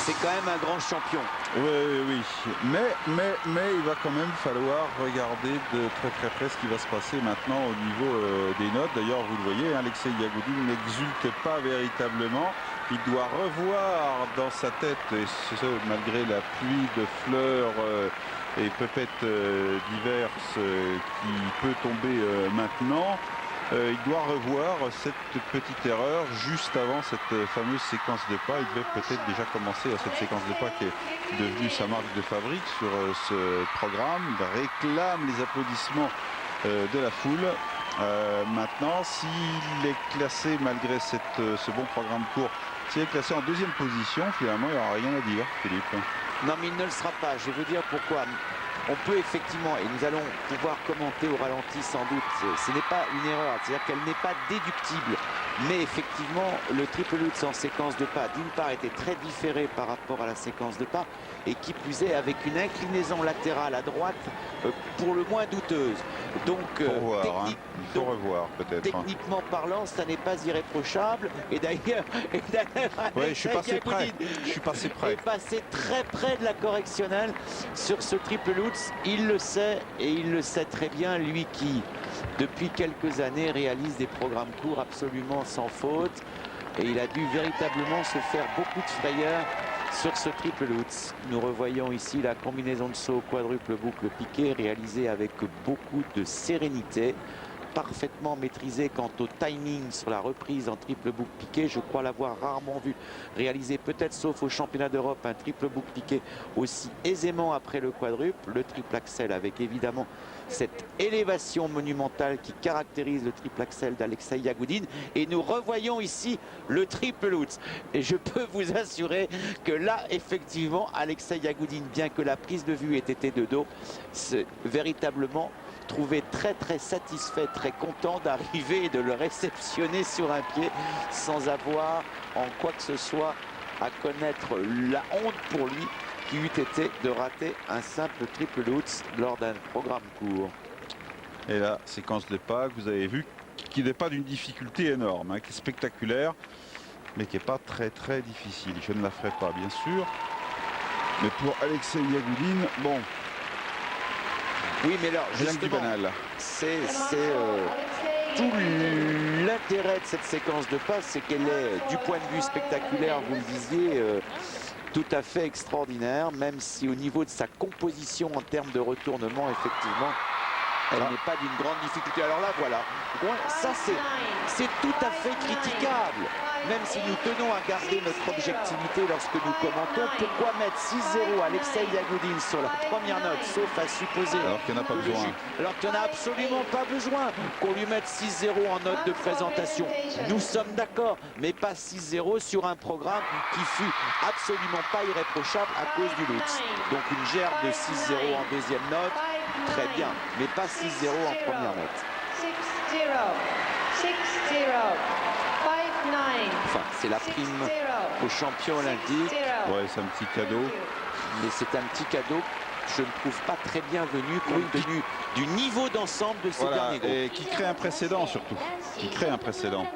Speaker 4: C'est quand même un grand champion.
Speaker 3: Oui. Mais il va quand même falloir regarder de très près ce qui va se passer maintenant au niveau des notes. D'ailleurs, vous le voyez, Alexei Yagoudine n'exulte pas véritablement. Il doit revoir dans sa tête, et ce malgré la pluie de fleurs et peut-être diverses qui peut tomber maintenant. Il doit revoir cette petite erreur juste avant cette fameuse séquence de pas. Il devait peut-être déjà commencer à cette séquence de pas qui est devenue sa marque de fabrique sur ce programme. Il réclame les applaudissements de la foule. Maintenant, s'il est classé malgré ce bon programme court, s'il est classé en deuxième position, finalement, il n'y aura rien à dire, Philippe.
Speaker 4: Non, mais il ne le sera pas. Je vais vous dire pourquoi. On peut effectivement, et nous allons pouvoir commenter au ralenti sans doute, ce n'est pas une erreur, c'est-à-dire qu'elle n'est pas déductible. Mais effectivement, le triple lutz en séquence de pas, d'une part, était très différé par rapport à la séquence de pas, et qui plus est avec une inclinaison latérale à droite pour le moins douteuse. Donc,
Speaker 3: il faut revoir peut-être.
Speaker 4: Techniquement parlant, ça n'est pas irréprochable. Et d'ailleurs,
Speaker 3: je suis passé près.
Speaker 4: Est passé très près de la correctionnelle sur ce triple lutz. Il le sait, et il le sait très bien, lui qui, depuis quelques années, réalise des programmes courts absolument sans faute. Et il a dû véritablement se faire beaucoup de frayeur sur ce triple lutz. Nous revoyons ici la combinaison de saut quadruple boucle piqué réalisée avec beaucoup de sérénité, parfaitement maîtrisé quant au timing sur la reprise en triple boucle piqué. Je crois l'avoir rarement vu réaliser, peut-être sauf au championnat d'Europe, un triple boucle piqué aussi aisément après le quadruple. Le triple axel avec évidemment cette élévation monumentale qui caractérise le triple axel d'Alexei Yagoudine. Et nous revoyons ici le triple lutz. Et je peux vous assurer que là, effectivement, Alexei Yagoudine, bien que la prise de vue ait été de dos, véritablement trouvé très satisfait, très content d'arriver et de le réceptionner sur un pied sans avoir en quoi que ce soit à connaître la honte pour lui qui eût été de rater un simple triple lutz lors d'un programme court.
Speaker 3: Et la séquence de pas que vous avez vu qui n'est pas d'une difficulté énorme, hein, qui est spectaculaire mais qui n'est pas très difficile. Je ne la ferai pas bien sûr, mais pour Alexei Yagoudine, bon.
Speaker 4: Oui, mais alors, justement, c'est tout l'intérêt de cette séquence de passe, c'est qu'elle est, du point de vue spectaculaire, vous le disiez, tout à fait extraordinaire, même si au niveau de sa composition en termes de retournement, effectivement, elle n'est pas d'une grande difficulté. Alors là, voilà, ça c'est tout à fait critiquable. Même si nous tenons à garder notre objectivité lorsque nous commentons, pourquoi mettre 6-0 à Alexei Yagoudine sur la première note, sauf à supposer...
Speaker 3: Alors qu'il n'y en a pas besoin.
Speaker 4: Alors qu'il n'y en a absolument pas besoin qu'on lui mette 6-0 en note de présentation. Nous sommes d'accord, mais pas 6-0 sur un programme qui fut absolument pas irréprochable à cause du lutz. Donc une gerbe de 6-0 en deuxième note, très bien, mais pas 6-0 en première note.
Speaker 2: 6-0, 6-0.
Speaker 4: Enfin, c'est la prime au champion olympique.
Speaker 3: Ouais, c'est un petit cadeau.
Speaker 4: Mais c'est un petit cadeau que je ne trouve pas très bienvenu compte tenu du niveau d'ensemble de ces derniers groupes.
Speaker 3: Et qui crée un précédent surtout. Qui crée un précédent.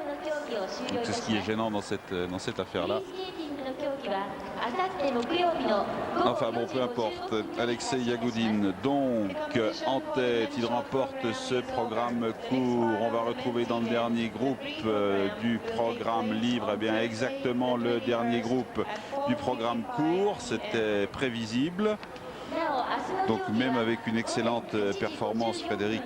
Speaker 3: C'est ce qui est gênant dans cette affaire-là. Enfin bon, peu importe. Alexei Yagoudine, donc, en tête, il remporte ce programme court. On va retrouver dans le dernier groupe du programme libre, eh bien exactement le dernier groupe du programme court. C'était prévisible. Donc même avec une excellente performance, Frédéric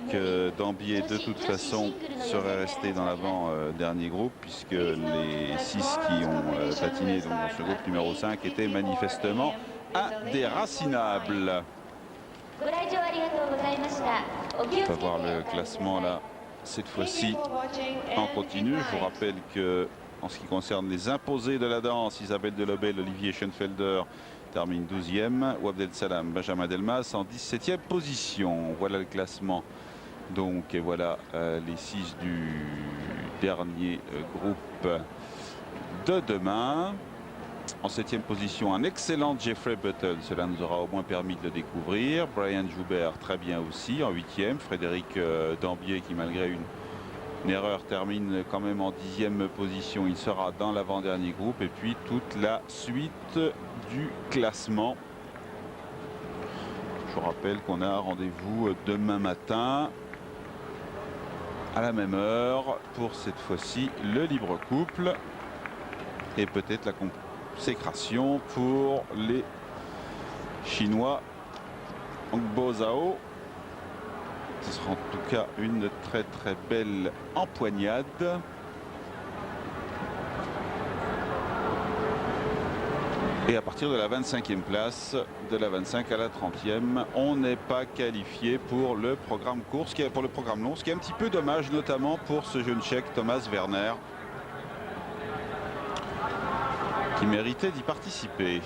Speaker 3: Dambier de toute façon serait resté dans l'avant-dernier groupe, puisque les 6 qui ont patiné donc, dans ce groupe numéro 5 étaient manifestement indéracinables. On va voir le classement là, cette fois-ci en continu. Je vous rappelle que en ce qui concerne les imposés de la danse, Isabelle Delobel, Olivier Schoenfelder termine 12e, Ouabdel Salam, Benjamin Delmas en 17e position. Voilà le classement. Donc, et voilà les 6 du dernier groupe de demain. En 7e position, un excellent Jeffrey Button. Cela nous aura au moins permis de le découvrir. Brian Joubert, très bien aussi, en 8e. Frédéric Dambier, qui malgré une erreur termine quand même en 10e position. Il sera dans l'avant-dernier groupe. Et puis toute la suite du classement. Je vous rappelle qu'on a rendez-vous demain matin à la même heure pour cette fois-ci le libre couple et peut-être la consécration pour les Chinois Hongbo Zhao. Ce sera en tout cas une très très belle empoignade. Et à partir de la 25e place, de la 25 à la 30e, on n'est pas qualifié pour le programme court, pour le programme long, ce qui est un petit peu dommage, notamment pour ce jeune Tchèque Thomas Werner, qui méritait d'y participer.